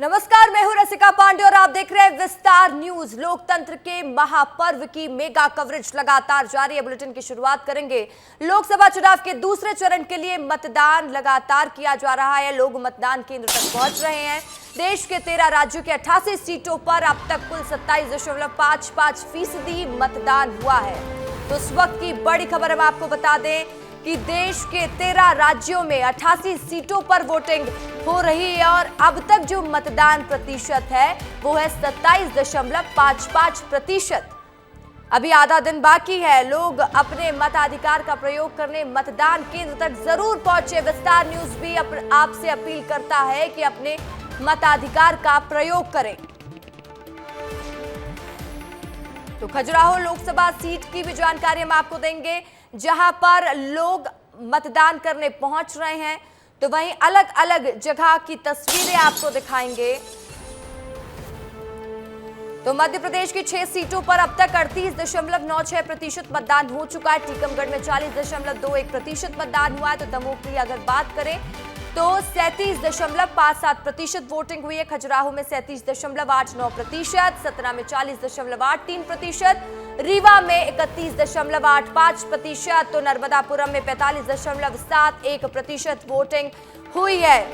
नमस्कार, मैं हूं रसिका पांडे और आप देख रहे हैं विस्तार न्यूज। लोकतंत्र के महापर्व की मेगा कवरेज लगातार जारी है। बुलेटिन की शुरुआत करेंगे। लोकसभा चुनाव के दूसरे चरण के लिए मतदान लगातार किया जा रहा है। लोग मतदान केंद्र तक पहुंच रहे हैं। देश के 13 राज्यों के 88 सीटों पर अब तक कुल 27.55% मतदान हुआ है। तो इस वक्त की बड़ी खबर हम आपको बता दें कि देश के 13 राज्यों में 88 सीटों पर वोटिंग हो रही है और अब तक जो मतदान प्रतिशत है वो है 27.55%। अभी आधा दिन बाकी है। लोग अपने मताधिकार का प्रयोग करने मतदान केंद्र तक जरूर पहुंचे। विस्तार न्यूज भी आपसे अपील करता है कि अपने मताधिकार का प्रयोग करें। तो खजुराहो लोकसभा सीट की भी जानकारी हम आपको देंगे, जहां पर लोग मतदान करने पहुंच रहे हैं। तो वहीं अलग अलग जगह की तस्वीरें आपको दिखाएंगे। तो मध्य प्रदेश की 6 सीटों पर अब तक 38.96% मतदान हो चुका है। टीकमगढ़ में 40.21% मतदान हुआ है। तो दमोह की अगर बात करें तो 37.57% वोटिंग हुई है। खजुराहो में 37.89%, सतना में 40.83%, रीवा में 31.85%, तो नर्मदापुरम में 45.71% वोटिंग हुई है।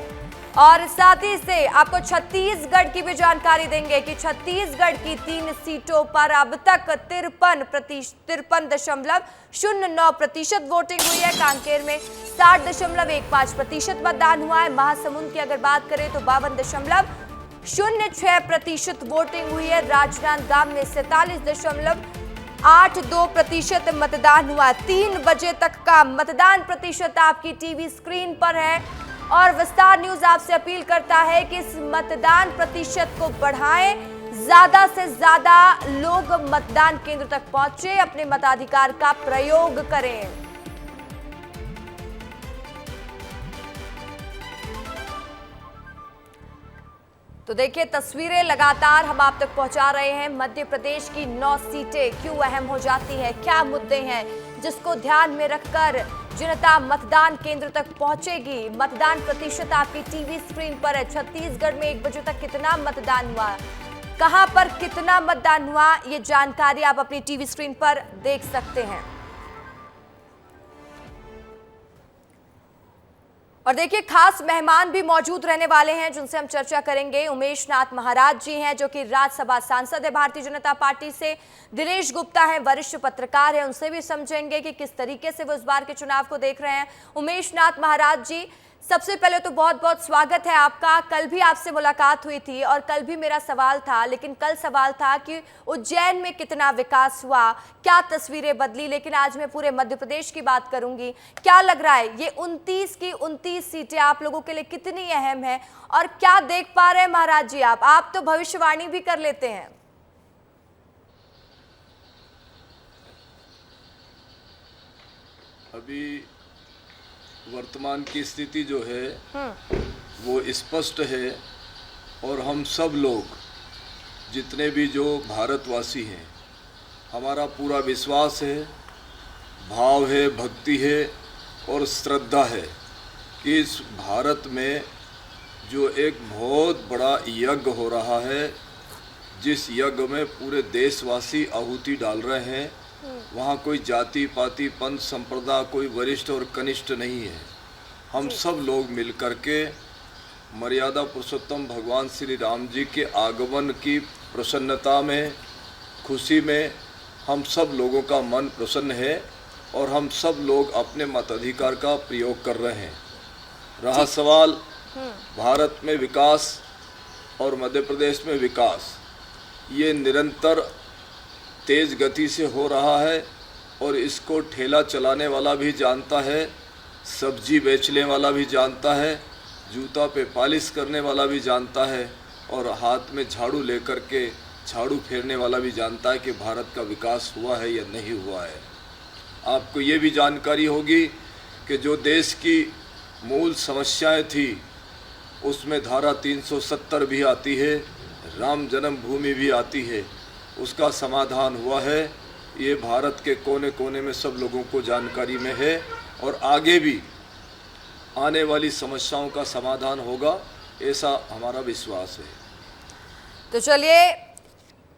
और साथ ही से आपको छत्तीसगढ़ की भी जानकारी देंगे कि छत्तीसगढ़ की 3 सीटों पर अब तक 53.09% वोटिंग हुई है। कांकेर में 60.15% मतदान हुआ है। महासमुंद की अगर बात करें तो 52.06% वोटिंग हुई है। राजनांदगांव में 47.82% मतदान हुआ। 3 बजे तक का मतदान प्रतिशत आपकी टीवी स्क्रीन पर है और विस्तार न्यूज आपसे अपील करता है कि इस मतदान प्रतिशत को बढ़ाएं, ज्यादा से ज्यादा लोग मतदान केंद्र तक पहुंचे, अपने मताधिकार का प्रयोग करें। तो देखिए, तस्वीरें लगातार हम आप तक पहुंचा रहे हैं। मध्य प्रदेश की 9 सीटें क्यों अहम हो जाती हैं, क्या मुद्दे हैं जिसको ध्यान में रखकर जनता मतदान केंद्र तक पहुंचेगी। मतदान प्रतिशत आपकी टीवी स्क्रीन पर है। छत्तीसगढ़ में 1 बजे तक कितना मतदान हुआ, कहां पर कितना मतदान हुआ, ये जानकारी आप अपनी टीवी स्क्रीन पर देख सकते हैं। और देखिए, खास मेहमान भी मौजूद रहने वाले हैं जिनसे हम चर्चा करेंगे। उमेश नाथ महाराज जी हैं जो कि राज्यसभा सांसद है भारतीय जनता पार्टी से। दिनेश गुप्ता है, वरिष्ठ पत्रकार है, उनसे भी समझेंगे कि किस तरीके से वो इस बार के चुनाव को देख रहे हैं। उमेश नाथ महाराज जी, सबसे पहले तो बहुत बहुत स्वागत है आपका। कल भी आपसे मुलाकात हुई थी और कल भी मेरा सवाल था, लेकिन कल सवाल था कि उज्जैन में कितना विकास हुआ, क्या तस्वीरें बदली, लेकिन आज मैं पूरे मध्य प्रदेश की बात करूंगी। क्या लग रहा है ये 29 की 29 सीटें आप लोगों के लिए कितनी अहम है और क्या देख पा रहे हैं महाराज जी आप तो भविष्यवाणी भी कर लेते हैं। अभी वर्तमान की स्थिति जो है वो स्पष्ट है और हम सब लोग जितने भी जो भारतवासी हैं, हमारा पूरा विश्वास है, भाव है, भक्ति है और श्रद्धा है कि इस भारत में जो एक बहुत बड़ा यज्ञ हो रहा है, जिस यज्ञ में पूरे देशवासी आहुति डाल रहे हैं, वहाँ कोई जाति पाति पंथ संप्रदाय, कोई वरिष्ठ और कनिष्ठ नहीं है। हम सब लोग मिलकर के मर्यादा पुरुषोत्तम भगवान श्री राम जी के आगमन की प्रसन्नता में, खुशी में हम सब लोगों का मन प्रसन्न है और हम सब लोग अपने मताधिकार का प्रयोग कर रहे हैं। रहा सवाल भारत में विकास और मध्य प्रदेश में विकास, ये निरंतर तेज़ गति से हो रहा है और इसको ठेला चलाने वाला भी जानता है, सब्जी बेचने वाला भी जानता है, जूता पे पॉलिश करने वाला भी जानता है और हाथ में झाड़ू लेकर के झाड़ू फेरने वाला भी जानता है कि भारत का विकास हुआ है या नहीं हुआ है। आपको ये भी जानकारी होगी कि जो देश की मूल समस्याएं थी उसमें धारा 370 भी आती है, राम जन्मभूमि भी आती है, उसका समाधान हुआ है। ये भारत के कोने कोने में सब लोगों को जानकारी में है और आगे भी आने वाली समस्याओं का समाधान होगा। ऐसा हमारा विश्वास है। तो चलिए,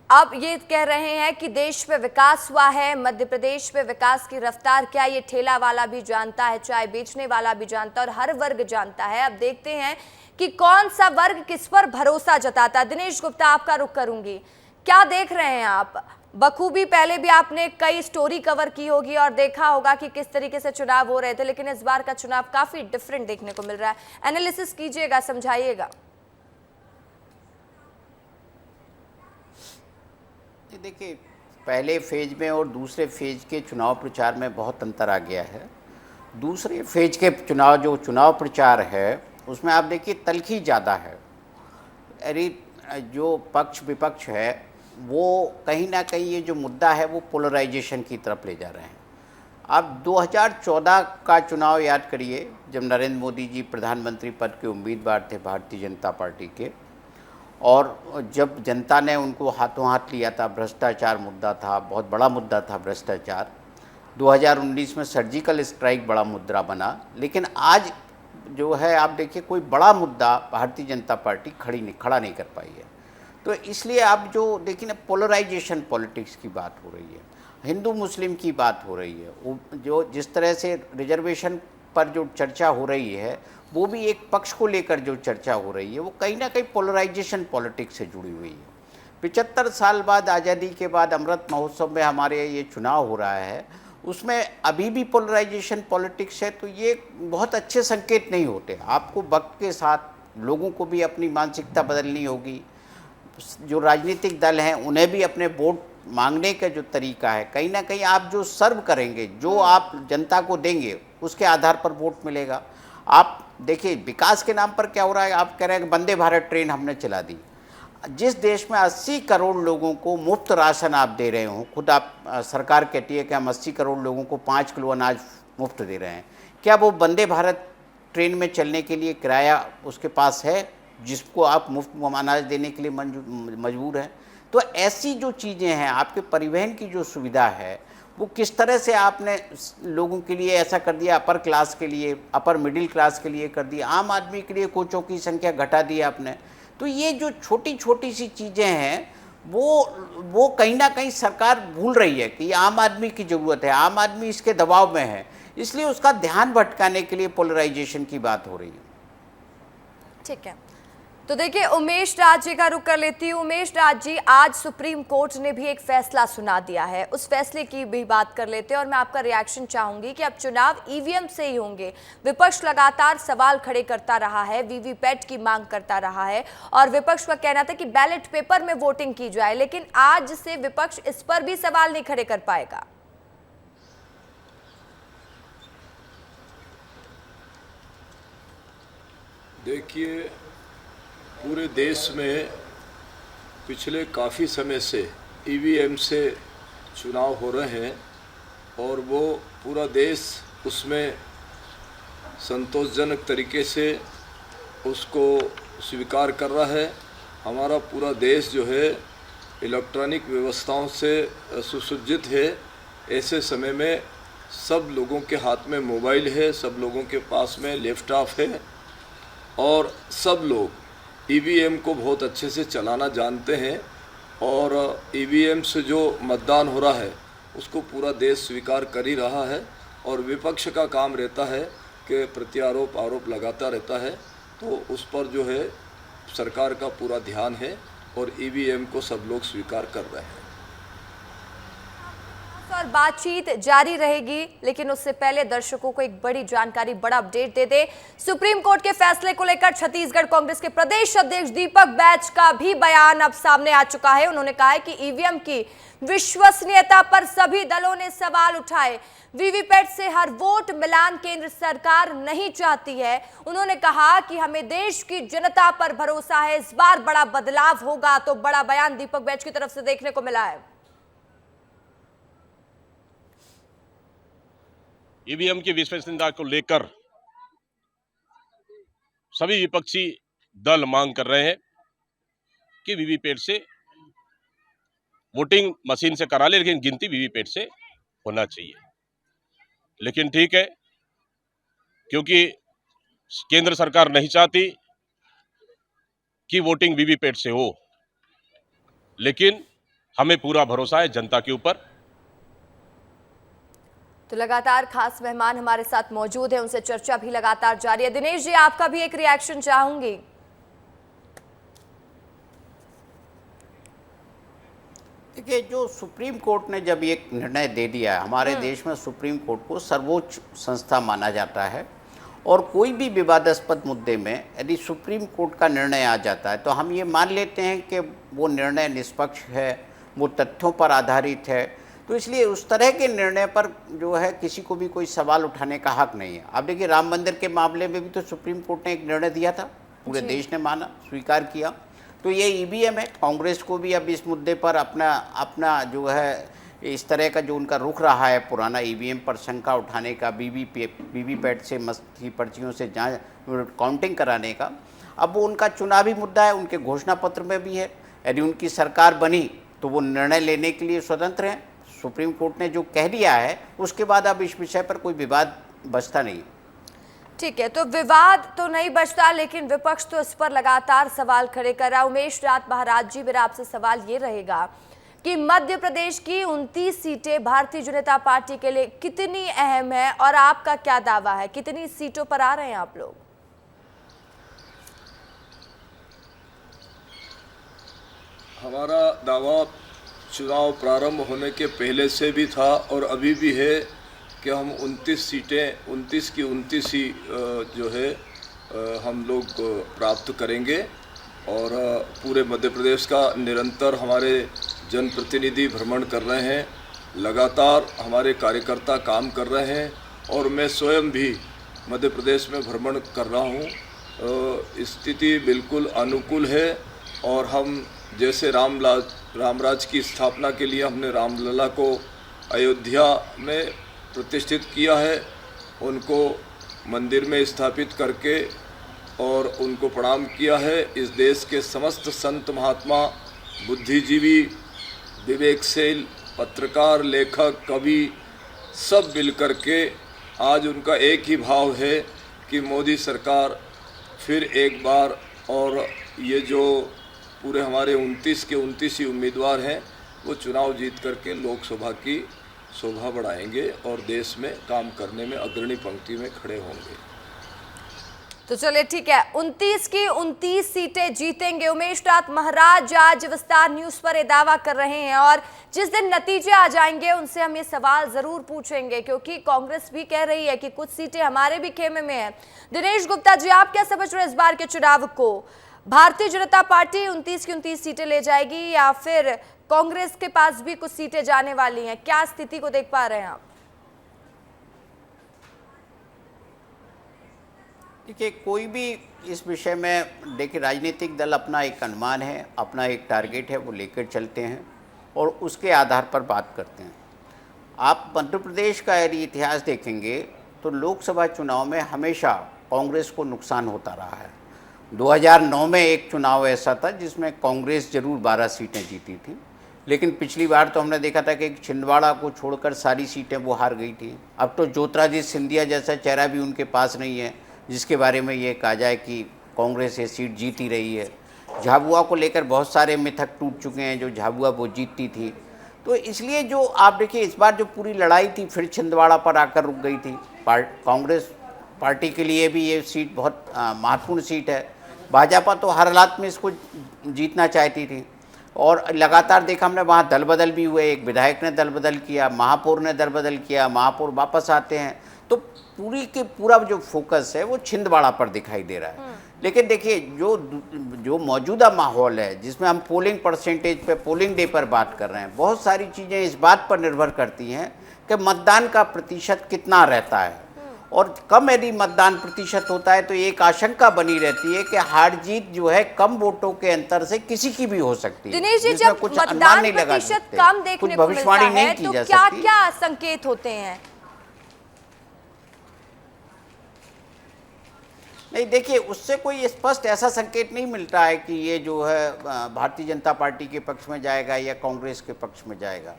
अब ये कह रहे हैं कि देश में विकास हुआ है, मध्य प्रदेश में विकास की रफ्तार क्या ये ठेला वाला भी जानता है, चाय बेचने वाला भी जानता है और हर वर्ग जानता है। अब देखते हैं कि कौन सा वर्ग किस पर भरोसा जताता है। दिनेश गुप्ता, आपका रुख करूंगी, क्या देख रहे हैं आप? बखूबी पहले भी आपने कई स्टोरी कवर की होगी और देखा होगा कि किस तरीके से चुनाव हो रहे थे, लेकिन इस बार का चुनाव काफी डिफरेंट देखने को मिल रहा है। एनालिसिस कीजिएगा, समझाइएगा। देखिए, पहले फेज में और दूसरे फेज के चुनाव प्रचार में बहुत अंतर आ गया है। दूसरे फेज के चुनाव प्रचार है उसमें आप देखिए तल्खी ज़्यादा है। अरे जो पक्ष विपक्ष है वो कहीं ना कहीं ये जो मुद्दा है वो पोलराइजेशन की तरफ ले जा रहे हैं। आप 2014 का चुनाव याद करिए, जब नरेंद्र मोदी जी प्रधानमंत्री पद के उम्मीदवार थे भारतीय जनता पार्टी के, और जब जनता ने उनको हाथों हाथ लिया था, भ्रष्टाचार मुद्दा था, बहुत बड़ा मुद्दा था भ्रष्टाचार। 2019 में सर्जिकल स्ट्राइक बड़ा मुद्दा बना, लेकिन आज जो है आप देखिए कोई बड़ा मुद्दा भारतीय जनता पार्टी खड़ा नहीं कर पाई है। तो इसलिए आप जो देखिए ना, पोलराइजेशन पॉलिटिक्स की बात हो रही है, हिंदू मुस्लिम की बात हो रही है, वो जो जिस तरह से रिजर्वेशन पर जो चर्चा हो रही है वो भी एक पक्ष को लेकर जो चर्चा हो रही है वो कहीं ना कहीं पोलराइजेशन पॉलिटिक्स से जुड़ी हुई है। 75 साल बाद, आज़ादी के बाद अमृत महोत्सव में हमारे ये चुनाव हो रहा है, उसमें अभी भी पोलराइजेशन पॉलिटिक्स है, तो ये बहुत अच्छे संकेत नहीं होते। आपको वक्त के साथ लोगों को भी अपनी मानसिकता बदलनी होगी। जो राजनीतिक दल हैं उन्हें भी अपने वोट मांगने का जो तरीका है, कहीं ना कहीं आप जो सर्व करेंगे, जो आप जनता को देंगे, उसके आधार पर वोट मिलेगा। आप देखिए विकास के नाम पर क्या हो रहा है, आप कह रहे हैं कि वंदे भारत ट्रेन हमने चला दी। जिस देश में 80 करोड़ लोगों को मुफ्त राशन आप दे रहे हो, खुद आप सरकार कहती है कि हम 80 करोड़ लोगों को 5 किलो अनाज मुफ्त दे रहे हैं, क्या वो वंदे भारत ट्रेन में चलने के लिए किराया उसके पास है जिसको आप मुफ्त अनाज देने के लिए मजबूर हैं? तो ऐसी जो चीज़ें हैं, आपके परिवहन की जो सुविधा है वो किस तरह से आपने लोगों के लिए ऐसा कर दिया, अपर क्लास के लिए, अपर मिडिल क्लास के लिए कर दिया, आम आदमी के लिए कोचों की संख्या घटा दी आपने। तो ये जो छोटी छोटी सी चीज़ें हैं वो कहीं ना कहीं सरकार भूल रही है कि आम आदमी की ज़रूरत है, आम आदमी इसके दबाव में है, इसलिए उसका ध्यान भटकाने के लिए पोलराइजेशन की बात हो रही है। ठीक है, तो देखिए उमेश राज जी का रुख कर लेती हूँ। उमेश राज जी, आज सुप्रीम कोर्ट ने भी एक फैसला सुना दिया है, उस फैसले की भी बात कर लेते हैं और मैं आपका रिएक्शन चाहूंगी कि अब चुनाव ईवीएम से ही होंगे। विपक्ष लगातार सवाल खड़े करता रहा है, वीवीपैट की मांग करता रहा है और विपक्ष का कहना था कि बैलेट पेपर में वोटिंग की जाए, लेकिन आज से विपक्ष इस पर भी सवाल नहीं खड़े कर पाएगा। देखिए, पूरे देश में पिछले काफ़ी समय से ईवीएम से चुनाव हो रहे हैं और वो पूरा देश उसमें संतोषजनक तरीके से उसको स्वीकार कर रहा है। हमारा पूरा देश जो है इलेक्ट्रॉनिक व्यवस्थाओं से सुसज्जित है। ऐसे समय में सब लोगों के हाथ में मोबाइल है, सब लोगों के पास में लैपटॉप है और सब लोग ईवीएम को बहुत अच्छे से चलाना जानते हैं और ईवीएम से जो मतदान हो रहा है उसको पूरा देश स्वीकार कर ही रहा है। और विपक्ष का काम रहता है कि प्रत्यारोप आरोप लगाता रहता है, तो उस पर जो है सरकार का पूरा ध्यान है और ईवीएम को सब लोग स्वीकार कर रहे हैं। और बातचीत जारी रहेगी, लेकिन उससे पहले दर्शकों को एक बड़ी जानकारी, बड़ा अपडेट दे दे। सुप्रीम कोर्ट के फैसले को लेकर छत्तीसगढ़ कांग्रेस के प्रदेश अध्यक्ष दीपक बैज का भी बयान अब सामने आ चुका है। उन्होंने कहा है कि ईवीएम की विश्वसनीयता पर सभी दलों ने सवाल उठाए। वीवीपैट से हर वोट मिलान केंद्र सरकार नहीं चाहती है। उन्होंने कहा कि हमें देश की जनता पर भरोसा है, इस बार बड़ा बदलाव होगा। तो बड़ा बयान दीपक बैज की तरफ से देखने को मिला है। ईवीएम की विश्वसनीयता को लेकर सभी विपक्षी दल मांग कर रहे हैं कि वीवीपैट से वोटिंग मशीन से करा ले, लेकिन गिनती वीवीपैट से होना चाहिए। लेकिन ठीक है, क्योंकि केंद्र सरकार नहीं चाहती कि वोटिंग वीवीपैट से हो, लेकिन हमें पूरा भरोसा है जनता के ऊपर। तो लगातार खास मेहमान हमारे साथ मौजूद है, उनसे चर्चा भी लगातार जारी है। दिनेश जी, आपका भी एक रिएक्शन चाहूंगी। देखिए, जो सुप्रीम कोर्ट ने जब एक निर्णय दे दिया है, हमारे देश में सुप्रीम कोर्ट को सर्वोच्च संस्था माना जाता है, और कोई भी विवादास्पद मुद्दे में यदि सुप्रीम कोर्ट का निर्णय आ जाता है तो हम ये मान लेते हैं कि वो निर्णय निष्पक्ष है, वो तथ्यों पर आधारित है। तो इसलिए उस तरह के निर्णय पर जो है किसी को भी कोई सवाल उठाने का हक नहीं है। अब देखिए, राम मंदिर के मामले में भी तो सुप्रीम कोर्ट ने एक निर्णय दिया था, पूरे देश ने माना, स्वीकार किया। तो ये ईवीएम है, कांग्रेस को भी अब इस मुद्दे पर अपना जो है इस तरह का जो उनका रुख रहा है, पुराना ईवीएम पर शंका उठाने का, वीवीपैट से की पर्चियों से जांच काउंटिंग कराने का, अब वो उनका चुनावी मुद्दा है, उनके घोषणा पत्र में भी है। यदि उनकी सरकार बनी तो वो निर्णय लेने के लिए स्वतंत्र हैं। सुप्रीम कोर्ट ने जो कह दिया है उसके बाद अब इस विषय पर कोई विवाद बचता नहीं। ठीक है, तो विवाद तो नहीं बचता, लेकिन विपक्ष तो इस पर लगातार सवाल खड़े कर रहा है। उमेश नाथ महाराज जी, मेरा आपसे सवाल ये रहेगा कि मध्य प्रदेश की 29 सीटें भारतीय जनता पार्टी के लिए कितनी अहम है, और आपका क्या दावा है, कितनी सीटों पर आ रहे हैं आप लोग? हमारा दावा चुनाव प्रारंभ होने के पहले से भी था और अभी भी है कि हम 29 सीटें 29 की 29 ही जो है हम लोग प्राप्त करेंगे। और पूरे मध्य प्रदेश का निरंतर हमारे जनप्रतिनिधि भ्रमण कर रहे हैं, लगातार हमारे कार्यकर्ता काम कर रहे हैं, और मैं स्वयं भी मध्य प्रदेश में भ्रमण कर रहा हूँ। स्थिति बिल्कुल अनुकूल है, और हम जैसे रामराज की स्थापना के लिए हमने रामलला को अयोध्या में प्रतिष्ठित किया है, उनको मंदिर में स्थापित करके और उनको प्रणाम किया है। इस देश के समस्त संत महात्मा, बुद्धिजीवी, विवेकशील, पत्रकार, लेखक, कवि सब मिलकर के आज उनका एक ही भाव है कि मोदी सरकार फिर एक बार, और ये जो पूरे हमारे 29 के 29 ही उम्मीदवार हैं वो चुनाव जीत करके लोकसभा की शोभा बढ़ाएंगे और देश में काम करने में अग्रणी पंक्ति में खड़े होंगे। तो चलिए ठीक है, 29 की 29 सीटें जीतेंगे। उमेश नाथ महाराज आज विस्तार न्यूज पर ये दावा कर रहे हैं, और जिस दिन नतीजे आ जाएंगे उनसे हम ये सवाल जरूर पूछेंगे, क्योंकि कांग्रेस भी कह रही है कि कुछ सीटें हमारे भी खेमे में है। दिनेश गुप्ता जी, आप क्या समझ रहे हैं इस बार के चुनाव को? भारतीय जनता पार्टी 29 की 29 सीटें ले जाएगी, या फिर कांग्रेस के पास भी कुछ सीटें जाने वाली हैं? क्या स्थिति को देख पा रहे हैं आप? देखिए, कोई भी इस विषय में, देखिए, राजनीतिक दल अपना एक अनुमान है, अपना एक टारगेट है, वो लेकर चलते हैं और उसके आधार पर बात करते हैं। आप मध्य प्रदेश का यदि इतिहास देखेंगे तो लोकसभा चुनाव में हमेशा कांग्रेस को नुकसान होता रहा है। 2009 में एक चुनाव ऐसा था जिसमें कांग्रेस जरूर 12 सीटें जीती थी, लेकिन पिछली बार तो हमने देखा था कि एक छिंदवाड़ा को छोड़कर सारी सीटें वो हार गई थी। अब तो ज्योतिरादित्य सिंधिया जैसा चेहरा भी उनके पास नहीं है जिसके बारे में ये कहा जाए कि कांग्रेस ये सीट जीती रही है। झाबुआ को लेकर बहुत सारे मिथक टूट चुके हैं, जो झाबुआ वो जीतती थी। तो इसलिए जो आप देखिए, इस बार जो पूरी लड़ाई थी फिर छिंदवाड़ा पर आकर रुक गई थी। कांग्रेस पार्टी के लिए भी ये सीट बहुत महत्वपूर्ण सीट है। भाजपा तो हर हालात में इसको जीतना चाहती थी, और लगातार देखा हमने वहाँ दल बदल भी हुए। एक विधायक ने दल बदल किया, महापौर ने दल बदल किया, महापौर वापस आते हैं। तो पूरा जो फोकस है वो छिंदवाड़ा पर दिखाई दे रहा है। लेकिन देखिए, जो मौजूदा माहौल है जिसमें हम पोलिंग परसेंटेज पे, पोलिंग डे पर बात कर रहे हैं, बहुत सारी चीज़ें इस बात पर निर्भर करती हैं कि मतदान का प्रतिशत कितना रहता है। और कम यदि मतदान प्रतिशत होता है तो एक आशंका बनी रहती है कि हार जीत जो है कम वोटों के अंतर से किसी की भी हो सकती है। दिनेश जी, जब मतदान प्रतिशत कम देखने को मिलता है तो क्या क्या संकेत होते हैं? नहीं, देखिए, उससे कोई स्पष्ट ऐसा संकेत नहीं मिलता है कि ये जो है भारतीय जनता पार्टी के पक्ष में जाएगा या कांग्रेस के पक्ष में जाएगा।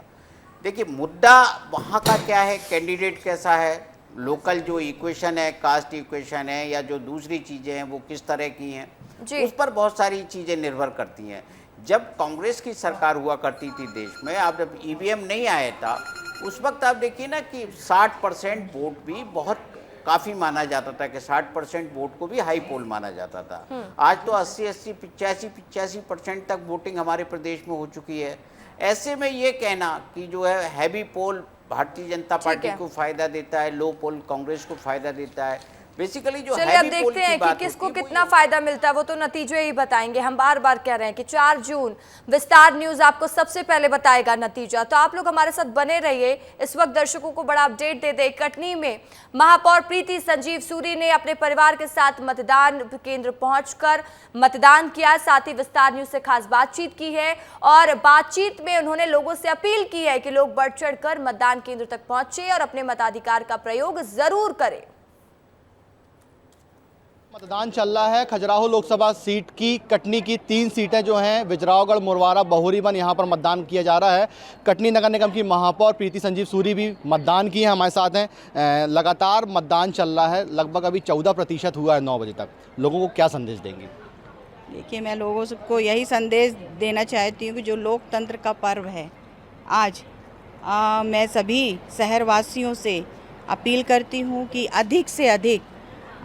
देखिए, मुद्दा वहाँ का क्या है, कैंडिडेट कैसा है, लोकल जो इक्वेशन है, कास्ट इक्वेशन है, या जो दूसरी चीज़ें हैं वो किस तरह की हैं। जी। उस पर बहुत सारी चीज़ें निर्भर करती हैं। जब कांग्रेस की सरकार हुआ करती थी देश में, आप जब ईवीएम नहीं आया था, उस वक्त आप देखिए ना कि 60% वोट भी बहुत काफ़ी माना जाता था, कि 60% वोट को भी हाई पोल माना जाता था। आज तो 80-80, 85% तक वोटिंग हमारे प्रदेश में हो चुकी है। ऐसे में ये कहना कि जो है हैवी पोल भारतीय जनता पार्टी को फायदा देता है, लो पोल कांग्रेस को फायदा देता है, बेसिकली जो चलिए अब हैवी पोल देखते हैं की कि बात किसको होती है, कितना फायदा मिलता है, वो तो नतीजे ही बताएंगे। हम बार बार कह रहे हैं कि 4 जून विस्तार न्यूज आपको सबसे पहले बताएगा नतीजा, तो आप लोग हमारे साथ बने रहिए। इस वक्त दर्शकों को बड़ा अपडेट दे दे, कटनी में महापौर प्रीति संजीव सूरी ने अपने परिवार के साथ मतदान केंद्र पहुंचकर मतदान किया, साथ ही विस्तार न्यूज से खास बातचीत की है और बातचीत में उन्होंने लोगों से अपील की है कि लोग बढ़ चढ़कर मतदान केंद्र तक पहुंचे और अपने मताधिकार का प्रयोग जरूर करें। मतदान चल रहा है खजुराहो लोकसभा सीट की, कटनी की 3 सीटें जो हैं, बिजरावगढ़, मुरवारा, बहुरीबन, यहाँ पर मतदान किया जा रहा है। कटनी नगर निगम की महापौर प्रीति संजीव सूरी भी मतदान की है, हमारे साथ हैं। लगातार मतदान चल रहा है, लगभग अभी 14% हुआ है 9 बजे तक। लोगों को क्या संदेश देंगे? देखिए, मैं लोगों को यही संदेश देना चाहती हूँ कि जो लोकतंत्र का पर्व है आज, मैं सभी शहरवासियों से अपील करती हूँ कि अधिक से अधिक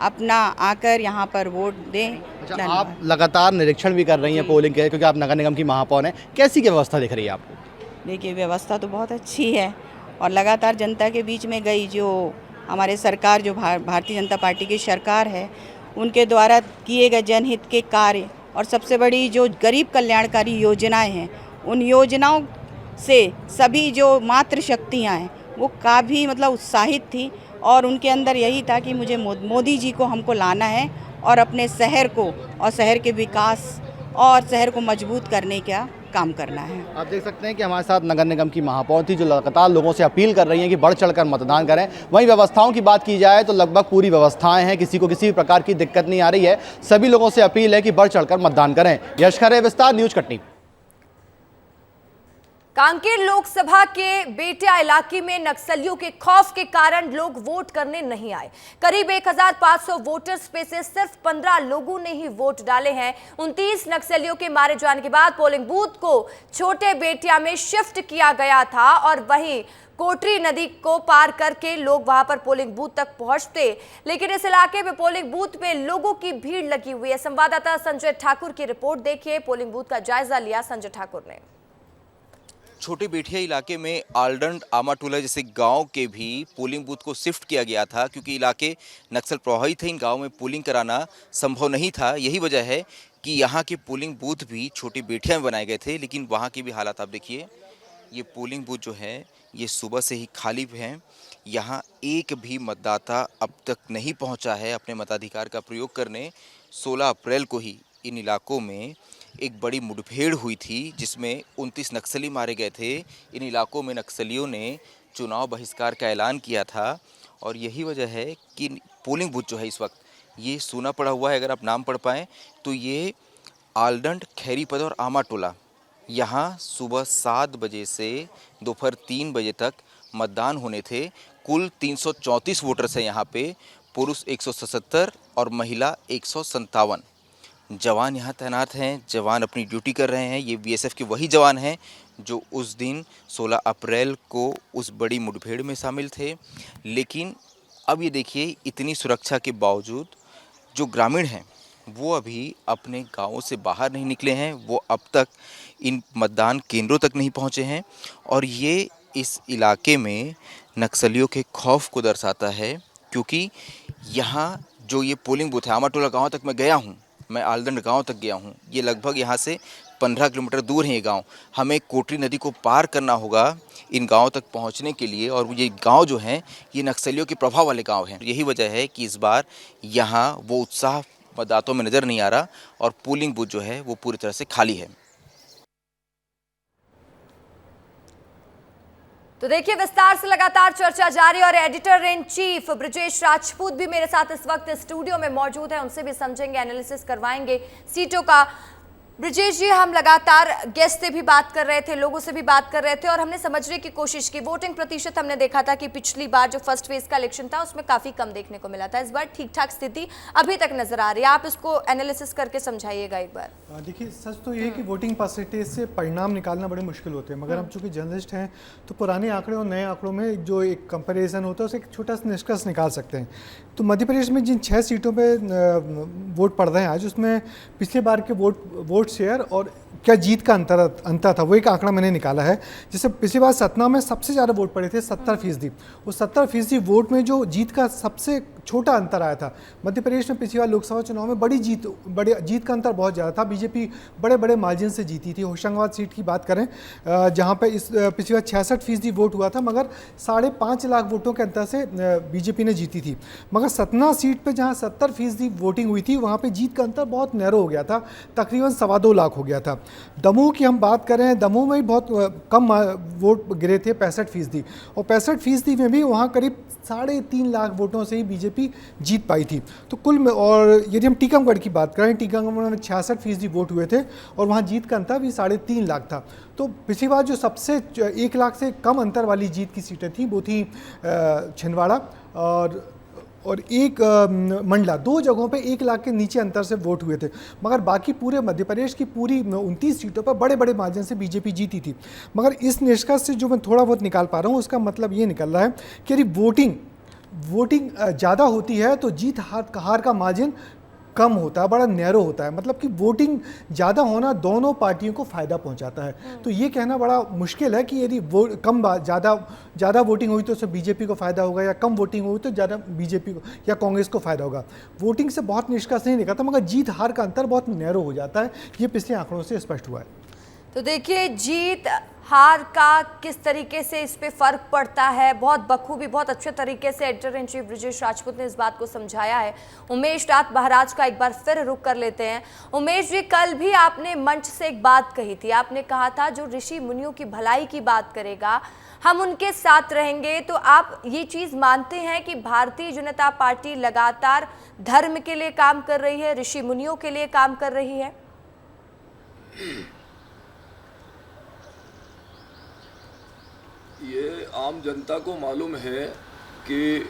अपना आकर यहाँ पर वोट दें। अच्छा, आप लगातार निरीक्षण भी कर रही हैं पोलिंग के, क्योंकि आप नगर निगम की महापौर हैं, कैसी की व्यवस्था दिख रही है आपको? देखिए, व्यवस्था तो बहुत अच्छी है और लगातार जनता के बीच में गई। जो हमारे सरकार, जो भारतीय जनता पार्टी की सरकार है, उनके द्वारा किए गए जनहित के कार्य और सबसे बड़ी जो गरीब कल्याणकारी योजनाएं हैं, उन योजनाओं से सभी जो मातृ शक्तियाँ हैं वो काफ़ी मतलब उत्साहित थी और उनके अंदर यही था कि मुझे मोदी जी को हमको लाना है और अपने शहर को और शहर के विकास और शहर को मजबूत करने का काम करना है। आप देख सकते हैं कि हमारे साथ नगर निगम की महापौर थी, जो लगातार लोगों से अपील कर रही हैं कि बढ़ चढ़कर मतदान करें। वहीं व्यवस्थाओं की बात की जाए तो लगभग पूरी व्यवस्थाएं हैं, किसी को किसी भी प्रकार की दिक्कत नहीं आ रही है। सभी लोगों से अपील है कि बढ़ चढ़कर मतदान करें। यश खरे, विस्तार न्यूज, कटनी। कांकेर लोकसभा के बेटिया इलाके में नक्सलियों के खौफ के कारण लोग वोट करने नहीं आए। करीब 1500 वोटर्स में से सिर्फ 15 लोगों ने ही वोट डाले हैं। 29 नक्सलियों के मारे जाने के बाद पोलिंग बूथ को छोटे बेटिया में शिफ्ट किया गया था और वहीं कोटरी नदी को पार करके लोग वहां पर पोलिंग बूथ तक पहुंचते, लेकिन इस इलाके में पोलिंग बूथ में लोगों की भीड़ लगी हुई है। संवाददाता संजय ठाकुर की रिपोर्ट देखिए, पोलिंग बूथ का जायजा लिया संजय ठाकुर ने। छोटे बेटिया इलाके में आलडंड, आमाटोला जैसे गांव के भी पोलिंग बूथ को शिफ्ट किया गया था, क्योंकि इलाके नक्सल प्रभावित थे। इन गांव में पोलिंग कराना संभव नहीं था। यही वजह है कि यहाँ के पोलिंग बूथ भी छोटी बेटियां में बनाए गए थे। लेकिन वहाँ के भी हालात आप देखिए, ये पोलिंग बूथ जो है ये सुबह से ही खाली हैं। यहाँ एक भी मतदाता अब तक नहीं पहुँचा है अपने मताधिकार का प्रयोग करने। 16 अप्रैल को ही इन इलाकों में एक बड़ी मुठभेड़ हुई थी, जिसमें 29 नक्सली मारे गए थे। इन इलाकों में नक्सलियों ने चुनाव बहिष्कार का ऐलान किया था और यही वजह है कि पोलिंग बूथ जो है इस वक्त ये सूना पड़ा हुआ है। अगर आप नाम पढ़ पाएँ तो ये आलडंड, खैरीपद और आमाटोला, यहाँ सुबह 7 बजे से दोपहर 3 बजे तक मतदान होने थे। कुल 334 वोटर्स हैं यहाँ पे, पुरुष 177 और महिला 157। जवान यहाँ तैनात हैं, जवान अपनी ड्यूटी कर रहे हैं। ये बीएसएफ के वही जवान हैं जो उस दिन 16 अप्रैल को उस बड़ी मुठभेड़ में शामिल थे। लेकिन अब ये देखिए, इतनी सुरक्षा के बावजूद जो ग्रामीण हैं वो अभी अपने गांवों से बाहर नहीं निकले हैं। वो अब तक इन मतदान केंद्रों तक नहीं पहुंचे हैं और ये इस इलाके में नक्सलियों के खौफ को दर्शाता है, क्योंकि यहाँ जो ये पोलिंग बूथ है, आमाटोला गाँव तक मैं गया हूँ, मैं आलडंड गांव तक गया हूं। ये लगभग यहाँ से 15 किलोमीटर दूर है ये गांव। हमें कोटरी नदी को पार करना होगा इन गांव तक पहुंचने के लिए और ये गांव जो हैं ये नक्सलियों के प्रभाव वाले गांव हैं। यही वजह है कि इस बार यहाँ वो उत्साह मतदाताओं में नज़र नहीं आ रहा और पोलिंग बूथ जो है वो पूरी तरह से खाली है। तो देखिए, विस्तार से लगातार चर्चा जारी और editor in chief Brajesh Rajput भी मेरे साथ इस वक्त स्टूडियो में मौजूद है। उनसे भी समझेंगे, एनालिसिस करवाएंगे सीटों का। ब्रिजेश जी, हम लगातार गेस्ट से भी बात कर रहे थे, लोगों से भी बात कर रहे थे और हमने समझने की कोशिश की। वोटिंग प्रतिशत हमने देखा था कि पिछली बार जो फर्स्ट फेज का इलेक्शन था उसमें काफी कम देखने को मिला था। इस बार ठीक ठाक स्थिति अभी तक नजर आ रही है। आप इसको एनालिसिस करके समझाइएगा एक बार। देखिए, सच तो ये है कि वोटिंग परसेंटेज से परिणाम निकालना बड़े मुश्किल होते हैं, मगर हम चूंकि जर्नलिस्ट हैं तो पुराने आंकड़े और नए आंकड़ों में जो एक कंपैरिजन होता है उसे एक छोटा सा निष्कर्ष निकाल सकते हैं। तो मध्य प्रदेश में जिन 6 सीटों पे वोट पड़ रहे हैं आज, उसमें पिछले बार के वोट शेयर और क्या जीत का अंतर था, वो एक आंकड़ा मैंने निकाला है। जैसे पिछली बार सतना में सबसे ज़्यादा वोट पड़े थे 70%। उस 70% वोट में जो जीत का सबसे छोटा अंतर आया था। मध्य प्रदेश में पिछली बार लोकसभा चुनाव में बड़ी जीत का अंतर बहुत ज़्यादा था। बीजेपी बड़े मार्जिन से जीती थी। होशंगाबाद सीट की बात करें जहाँ पे इस पिछली बार 66% वोट हुआ था, मगर 5.5 लाख वोटों के अंतर से बीजेपी ने जीती थी। मगर सतना सीट पे जहाँ 70% वोटिंग हुई थी, वहाँ पे जीत का अंतर बहुत नैरो हो गया था, तकरीबन 2.25 लाख हो गया था। दमोह की हम बात करें, दमोह में भी बहुत कम वोट गिरे थे, 65%, और 65% में भी वहाँ करीब 3.5 लाख वोटों से ही बीजेपी जीत पाई थी। तो कुल में, और यदि हम टीकमगढ़ की बात करें, टीकमगढ़ में 66% वोट हुए थे और वहाँ जीत का अंतर भी 3.5 लाख था। तो पिछली बार जो सबसे 1 लाख से कम अंतर वाली जीत की सीटें थी वो थी छिंदवाड़ा और एक मंडला। 2 जगहों पे 1 लाख के नीचे अंतर से वोट हुए थे, मगर बाकी पूरे मध्य प्रदेश की पूरी 29 सीटों पर बड़े मार्जिन से बीजेपी जीती थी। मगर इस निष्कर्ष से जो मैं थोड़ा बहुत निकाल पा रहा हूँ, उसका मतलब ये निकल रहा है कि यदि वोटिंग ज़्यादा होती है तो जीत हार का मार्जिन कम होता है, बड़ा नैरो होता है। मतलब कि वोटिंग ज़्यादा होना दोनों पार्टियों को फ़ायदा पहुंचाता है। तो ये कहना बड़ा मुश्किल है कि यदि ज़्यादा वोटिंग हुई तो उससे बीजेपी को फ़ायदा होगा, या कम वोटिंग हुई तो ज़्यादा बीजेपी को या कांग्रेस को फ़ायदा होगा। वोटिंग से बहुत निष्कर्ष नहीं निकलता, मगर जीत हार का अंतर बहुत नैरो हो जाता है। ये पिछले आंकड़ों से स्पष्ट हुआ है। तो देखिए, जीत हार का किस तरीके से इस पे फर्क पड़ता है, बहुत बखूबी, बहुत अच्छे तरीके से editor in chief Brijesh Rajput ने इस बात को समझाया है। उमेश नाथ महाराज का एक बार फिर रुख कर लेते हैं। उमेश जी, कल भी आपने मंच से एक बात कही थी, आपने कहा था जो ऋषि मुनियों की भलाई की बात करेगा हम उनके साथ रहेंगे। तो आप ये चीज़ मानते हैं कि भारतीय जनता पार्टी लगातार धर्म के लिए काम कर रही है, ऋषि मुनियों के लिए काम कर रही है? ये आम जनता को मालूम है कि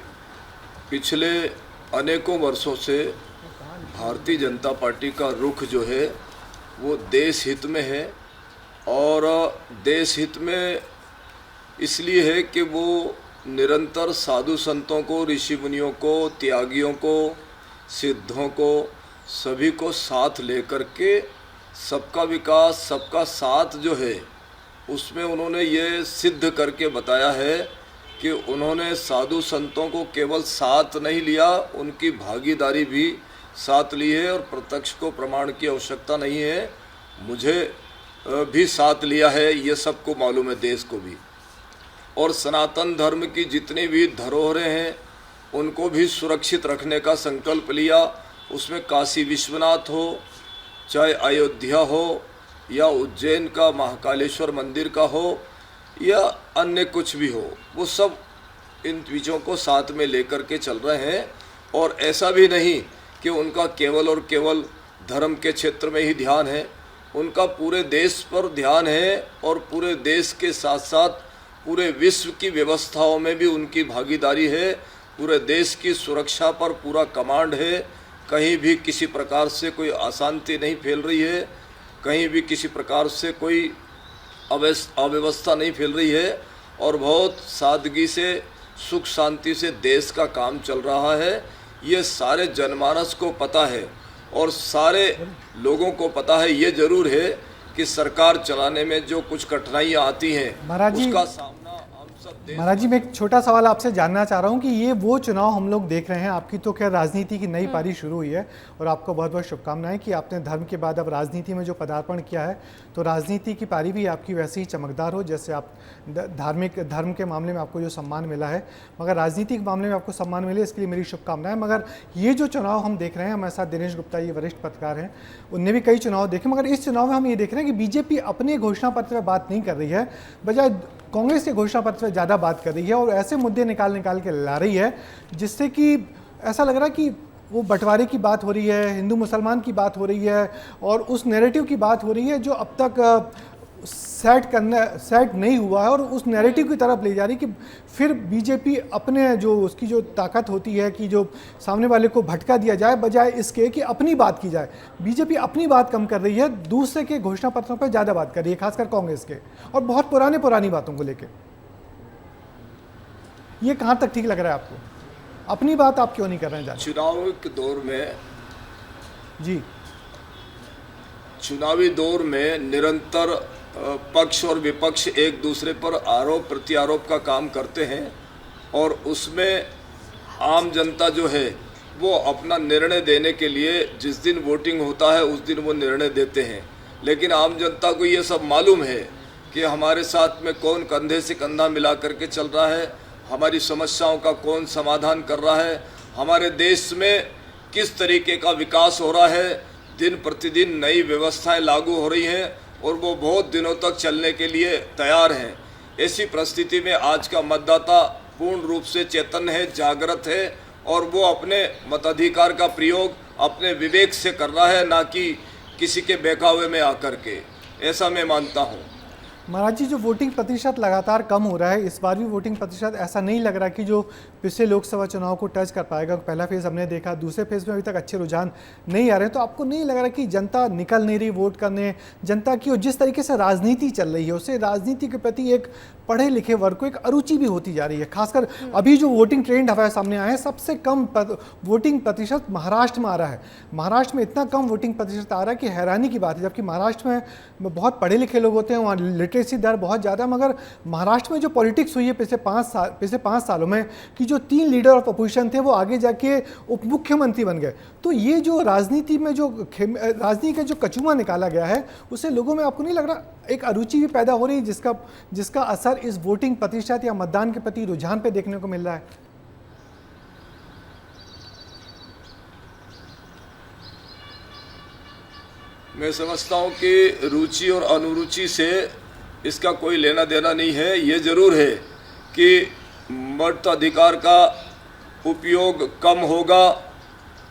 पिछले अनेकों वर्षों से भारतीय जनता पार्टी का रुख जो है वो देश हित में है, और देश हित में इसलिए है कि वो निरंतर साधु संतों को, ऋषि मुनियों को, त्यागियों को, सिद्धों को, सभी को साथ लेकर के सबका विकास, सबका साथ जो है उसमें उन्होंने ये सिद्ध करके बताया है कि उन्होंने साधु संतों को केवल साथ नहीं लिया, उनकी भागीदारी भी साथ ली है। और प्रत्यक्ष को प्रमाण की आवश्यकता नहीं है, मुझे भी साथ लिया है, ये सबको मालूम है, देश को भी। और सनातन धर्म की जितनी भी धरोहरें हैं उनको भी सुरक्षित रखने का संकल्प लिया। उसमें काशी विश्वनाथ हो, चाहे अयोध्या हो, या उज्जैन का महाकालेश्वर मंदिर का हो, या अन्य कुछ भी हो, वो सब इन चीज़ों को साथ में लेकर के चल रहे हैं। और ऐसा भी नहीं कि उनका केवल और केवल धर्म के क्षेत्र में ही ध्यान है, उनका पूरे देश पर ध्यान है, और पूरे देश के साथ साथ पूरे विश्व की व्यवस्थाओं में भी उनकी भागीदारी है। पूरे देश की सुरक्षा पर पूरा कमांड है। कहीं भी किसी प्रकार से कोई अशांति नहीं फैल रही है, कहीं भी किसी प्रकार से कोई अव्यवस्था नहीं फैल रही है, और बहुत सादगी से, सुख शांति से देश का काम चल रहा है। ये सारे जनमानस को पता है और सारे लोगों को पता है। ये जरूर है कि सरकार चलाने में जो कुछ कठिनाइयाँ आती हैं उसका सामना हम सब। महाराज जी, मैं एक छोटा सवाल आपसे जानना चाह रहा हूं कि ये वो चुनाव हम लोग देख रहे हैं, आपकी तो खैर राजनीति की नई पारी शुरू हुई है और आपको बहुत बहुत शुभकामनाएं कि आपने धर्म के बाद अब राजनीति में जो पदार्पण किया है, तो राजनीति की पारी भी आपकी वैसे ही चमकदार हो जैसे आप धर्म के मामले में आपको जो सम्मान मिला है, मगर राजनीति के मामले में आपको सम्मान मिले, इसके लिए मेरी शुभकामनाएं। मगर ये जो चुनाव हम देख रहे हैं, हमारे साथ दिनेश गुप्ता, ये वरिष्ठ पत्रकार हैं, उनने भी कई चुनाव देखे, मगर इस चुनाव में हम ये देख रहे हैं कि बीजेपी अपने घोषणा पत्र में बात नहीं कर रही है, बजाय कांग्रेस के घोषणा पत्र में ज़्यादा बात कर रही है और ऐसे मुद्दे निकाल के ला रही है जिससे कि ऐसा लग रहा है कि वो बंटवारे की बात हो रही है, हिंदू मुसलमान की बात हो रही है और उस नैरेटिव की बात हो रही है जो अब तक सेट नहीं हुआ है और उस नैरेटिव की तरफ ले जा रही कि फिर बीजेपी अपने जो उसकी जो ताकत होती है कि जो सामने वाले को भटका दिया जाए बजाय इसके कि अपनी बात की जाए। बीजेपी अपनी बात कम कर रही है, दूसरे के घोषणा पत्रों पर ज़्यादा बात कर रही है, खासकर कांग्रेस के, और बहुत पुरानी बातों को लेकर। ये कहाँ तक ठीक लग रहा है आपको? अपनी बात आप क्यों नहीं कर रहे हैं? चुनाव के दौर में जी, चुनावी दौर में निरंतर पक्ष और विपक्ष एक दूसरे पर आरोप प्रत्यारोप का काम करते हैं और उसमें आम जनता जो है वो अपना निर्णय देने के लिए जिस दिन वोटिंग होता है उस दिन वो निर्णय देते हैं। लेकिन आम जनता को ये सब मालूम है कि हमारे साथ में कौन कंधे से कंधा मिला करके चल रहा है, हमारी समस्याओं का कौन समाधान कर रहा है, हमारे देश में किस तरीके का विकास हो रहा है, दिन प्रतिदिन नई व्यवस्थाएं लागू हो रही हैं और वो बहुत दिनों तक चलने के लिए तैयार हैं। ऐसी परिस्थिति में आज का मतदाता पूर्ण रूप से चैतन्य है, जागृत है और वो अपने मताधिकार का प्रयोग अपने विवेक से कर रहा है, ना कि किसी के बहकावे में आकर के। ऐसा मैं मानता हूँ। महाराज जी, जो वोटिंग प्रतिशत लगातार कम हो रहा है, इस बार भी वोटिंग प्रतिशत ऐसा नहीं लग रहा कि जो पिछले लोकसभा चुनाव को टच कर पाएगा। पहला फेज़ हमने देखा, दूसरे फेज़ में अभी तक अच्छे रुझान नहीं आ रहे हैं, तो आपको नहीं लग रहा कि जनता निकल नहीं रही वोट करने? जनता की और जिस तरीके से राजनीति चल रही है उससे राजनीति के प्रति एक पढ़े लिखे वर्ग को एक अरुचि भी होती जा रही है। खासकर अभी जो वोटिंग ट्रेंड हमारे सामने आया है, सबसे कम वोटिंग प्रतिशत महाराष्ट्र में आ रहा है। महाराष्ट्र में इतना कम वोटिंग प्रतिशत आ रहा है कि हैरानी की बात है, जबकि महाराष्ट्र में बहुत पढ़े लिखे लोग होते हैं, वहाँ लिटरेसी दर बहुत ज़्यादा। मगर महाराष्ट्र में जो पॉलिटिक्स हुई है पिछले 5 सालों में कि जो 3 लीडर ऑफ अपोजिशन थे वो आगे जाके उप मुख्यमंत्री बन गए, तो ये जो राजनीति में जो राजनीति का जो कचूमा निकाला गया है उससे लोगों में आपको नहीं लग रहा एक अरुचि भी पैदा हो रही है जिसका असर इस वोटिंग प्रतिशत या मतदान के प्रति रुझान पे देखने को मिल रहा है? मैं समझता हूँ कि रुचि और अनुरुचि से इसका कोई लेना देना नहीं है। ये जरूर है कि मताधिकार का उपयोग कम होगा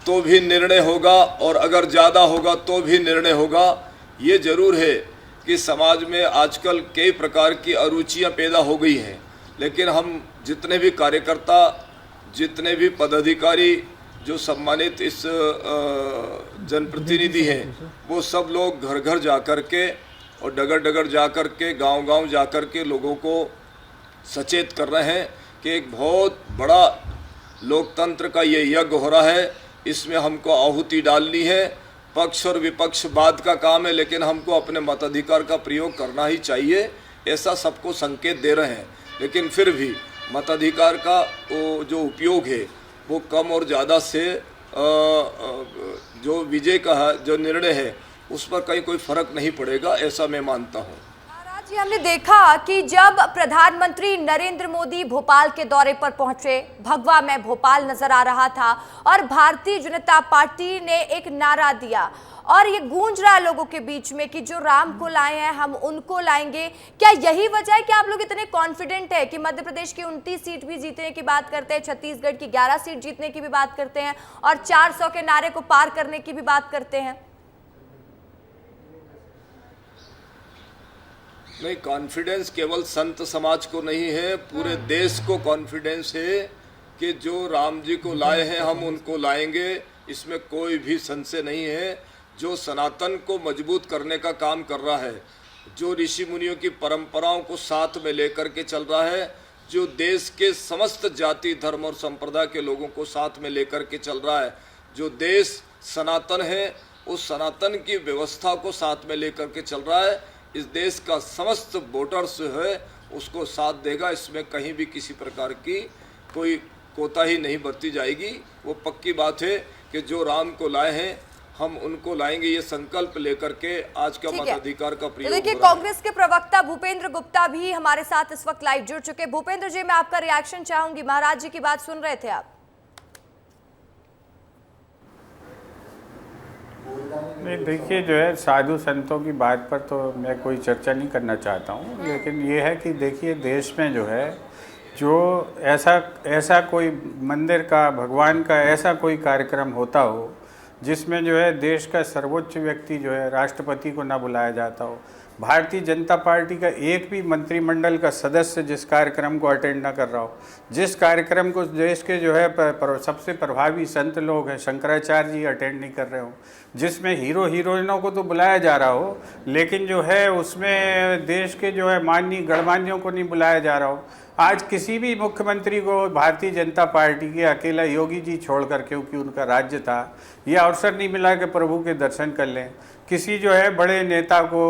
तो भी निर्णय होगा और अगर ज़्यादा होगा तो भी निर्णय होगा। ये जरूर है कि समाज में आजकल कई प्रकार की अरुचियाँ पैदा हो गई हैं, लेकिन हम जितने भी कार्यकर्ता, जितने भी पदाधिकारी, जो सम्मानित इस जनप्रतिनिधि हैं, वो सब लोग घर घर जा कर के और डगर डगर जा कर के, गांव गांव जा कर के लोगों को सचेत कर रहे हैं कि एक बहुत बड़ा लोकतंत्र का ये यज्ञ हो रहा है, इसमें हमको आहुति डालनी है। पक्ष और विपक्ष बाद का काम है, लेकिन हमको अपने मताधिकार का प्रयोग करना ही चाहिए, ऐसा सबको संकेत दे रहे हैं। लेकिन फिर भी मताधिकार का वो जो उपयोग है वो कम और ज़्यादा से जो विजय का जो निर्णय है उस पर कहीं कोई फर्क नहीं पड़ेगा, ऐसा मैं मानता हूँ। महाराज जी, हमने देखा कि जब प्रधानमंत्री नरेंद्र मोदी भोपाल के दौरे पर पहुंचे, भगवा में भोपाल नजर आ रहा था और भारतीय जनता पार्टी ने एक नारा दिया और ये गूंज रहा है लोगों के बीच में कि जो राम को लाए हैं हम उनको लाएंगे। क्या यही वजह है कि आप लोग इतने कॉन्फिडेंट है कि मध्य प्रदेश की 29 सीट भी जीतने की बात करते हैं, छत्तीसगढ़ की 11 सीट जीतने की भी बात करते हैं और 400 के नारे को पार करने की भी बात करते हैं? नहीं, कॉन्फिडेंस केवल संत समाज को नहीं है, पूरे देश को कॉन्फिडेंस है कि जो राम जी को लाए हैं हम उनको लाएंगे, इसमें कोई भी संशय नहीं है। जो सनातन को मजबूत करने का काम कर रहा है, जो ऋषि मुनियों की परंपराओं को साथ में लेकर के चल रहा है, जो देश के समस्त जाति धर्म और संप्रदाय के लोगों को साथ में लेकर के चल रहा है, जो देश सनातन है उस सनातन की व्यवस्था को साथ में लेकर के चल रहा है, इस देश का समस्त वोटर्स है उसको साथ देगा। इसमें कहीं भी किसी प्रकार की कोई कोताही नहीं बरती जाएगी। वो पक्की बात है कि जो राम को लाए हैं हम उनको लाएंगे, ये संकल्प लेकर के आज का मताधिकार का प्रयोग। देखिए, कांग्रेस के प्रवक्ता भूपेंद्र गुप्ता भी हमारे साथ इस वक्त लाइव जुड़ चुके। भूपेंद्र जी, मैं आपका रिएक्शन चाहूंगी। महाराज जी की बात सुन रहे थे आप? नहीं, देखिए, जो है साधु संतों की बात पर तो मैं कोई चर्चा नहीं करना चाहता हूँ, लेकिन ये है कि देखिए देश में जो है जो ऐसा कोई मंदिर का, भगवान का ऐसा कोई कार्यक्रम होता हो जिसमें जो है देश का सर्वोच्च व्यक्ति जो है राष्ट्रपति को ना बुलाया जाता हो, भारतीय जनता पार्टी का एक भी मंत्रिमंडल का सदस्य जिस कार्यक्रम को अटेंड ना कर रहा हो, जिस कार्यक्रम को देश के जो है सबसे प्रभावी संत लोग हैं शंकराचार्य जी अटेंड नहीं कर रहे हो, जिसमें हीरो हीरोइनों को तो बुलाया जा रहा हो लेकिन जो है उसमें देश के जो है माननीय गणमान्यों को नहीं बुलाया जा रहा हो। आज किसी भी मुख्यमंत्री को भारतीय जनता पार्टी के अकेला योगी जी छोड़कर, क्योंकि उनका राज्य था, ये अवसर नहीं मिला कि प्रभु के दर्शन कर लें। किसी जो है बड़े नेता को,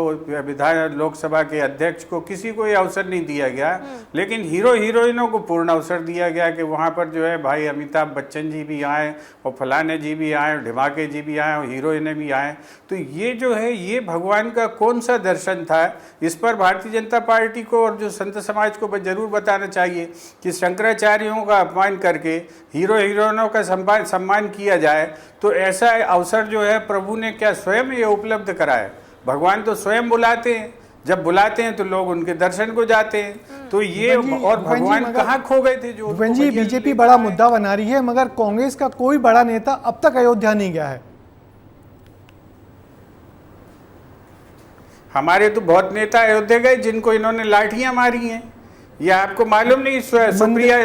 विधान लोकसभा के अध्यक्ष को, किसी को ये अवसर नहीं दिया गया, लेकिन हीरो हीरोइनों को पूर्ण अवसर दिया गया कि वहाँ पर जो है भाई अमिताभ बच्चन जी भी आए और फलाने जी भी आए, ढिमाके जी भी आए और हीरोइनें भी आए। तो ये जो है ये भगवान का कौन सा दर्शन था, इस पर भारतीय जनता पार्टी को और जो संत समाज को जरूर बताना चाहिए कि शंकराचार्यों का अपमान करके हीरो हीरोइनों का सम्मान किया जाए। तो ऐसा अवसर जो है प्रभु ने क्या स्वयं ये उपलब्ध कराया। भगवान तो स्वयं बुलाते हैं, जब बुलाते हैं तो लोग उनके दर्शन को जाते हैं। तो ये और भगवान कहाँ खो गए थे जो जी बीजेपी बड़ा मुद्दा बना रही है, मगर कांग्रेस का कोई बड़ा नेता अब तक अयोध्या नहीं गया है। हमारे तो बहुत नेता अयोध्या गए जिनको इन्होंने लाठियां मारी हैं। ये आपको मालूम नहीं? सुप्रिया,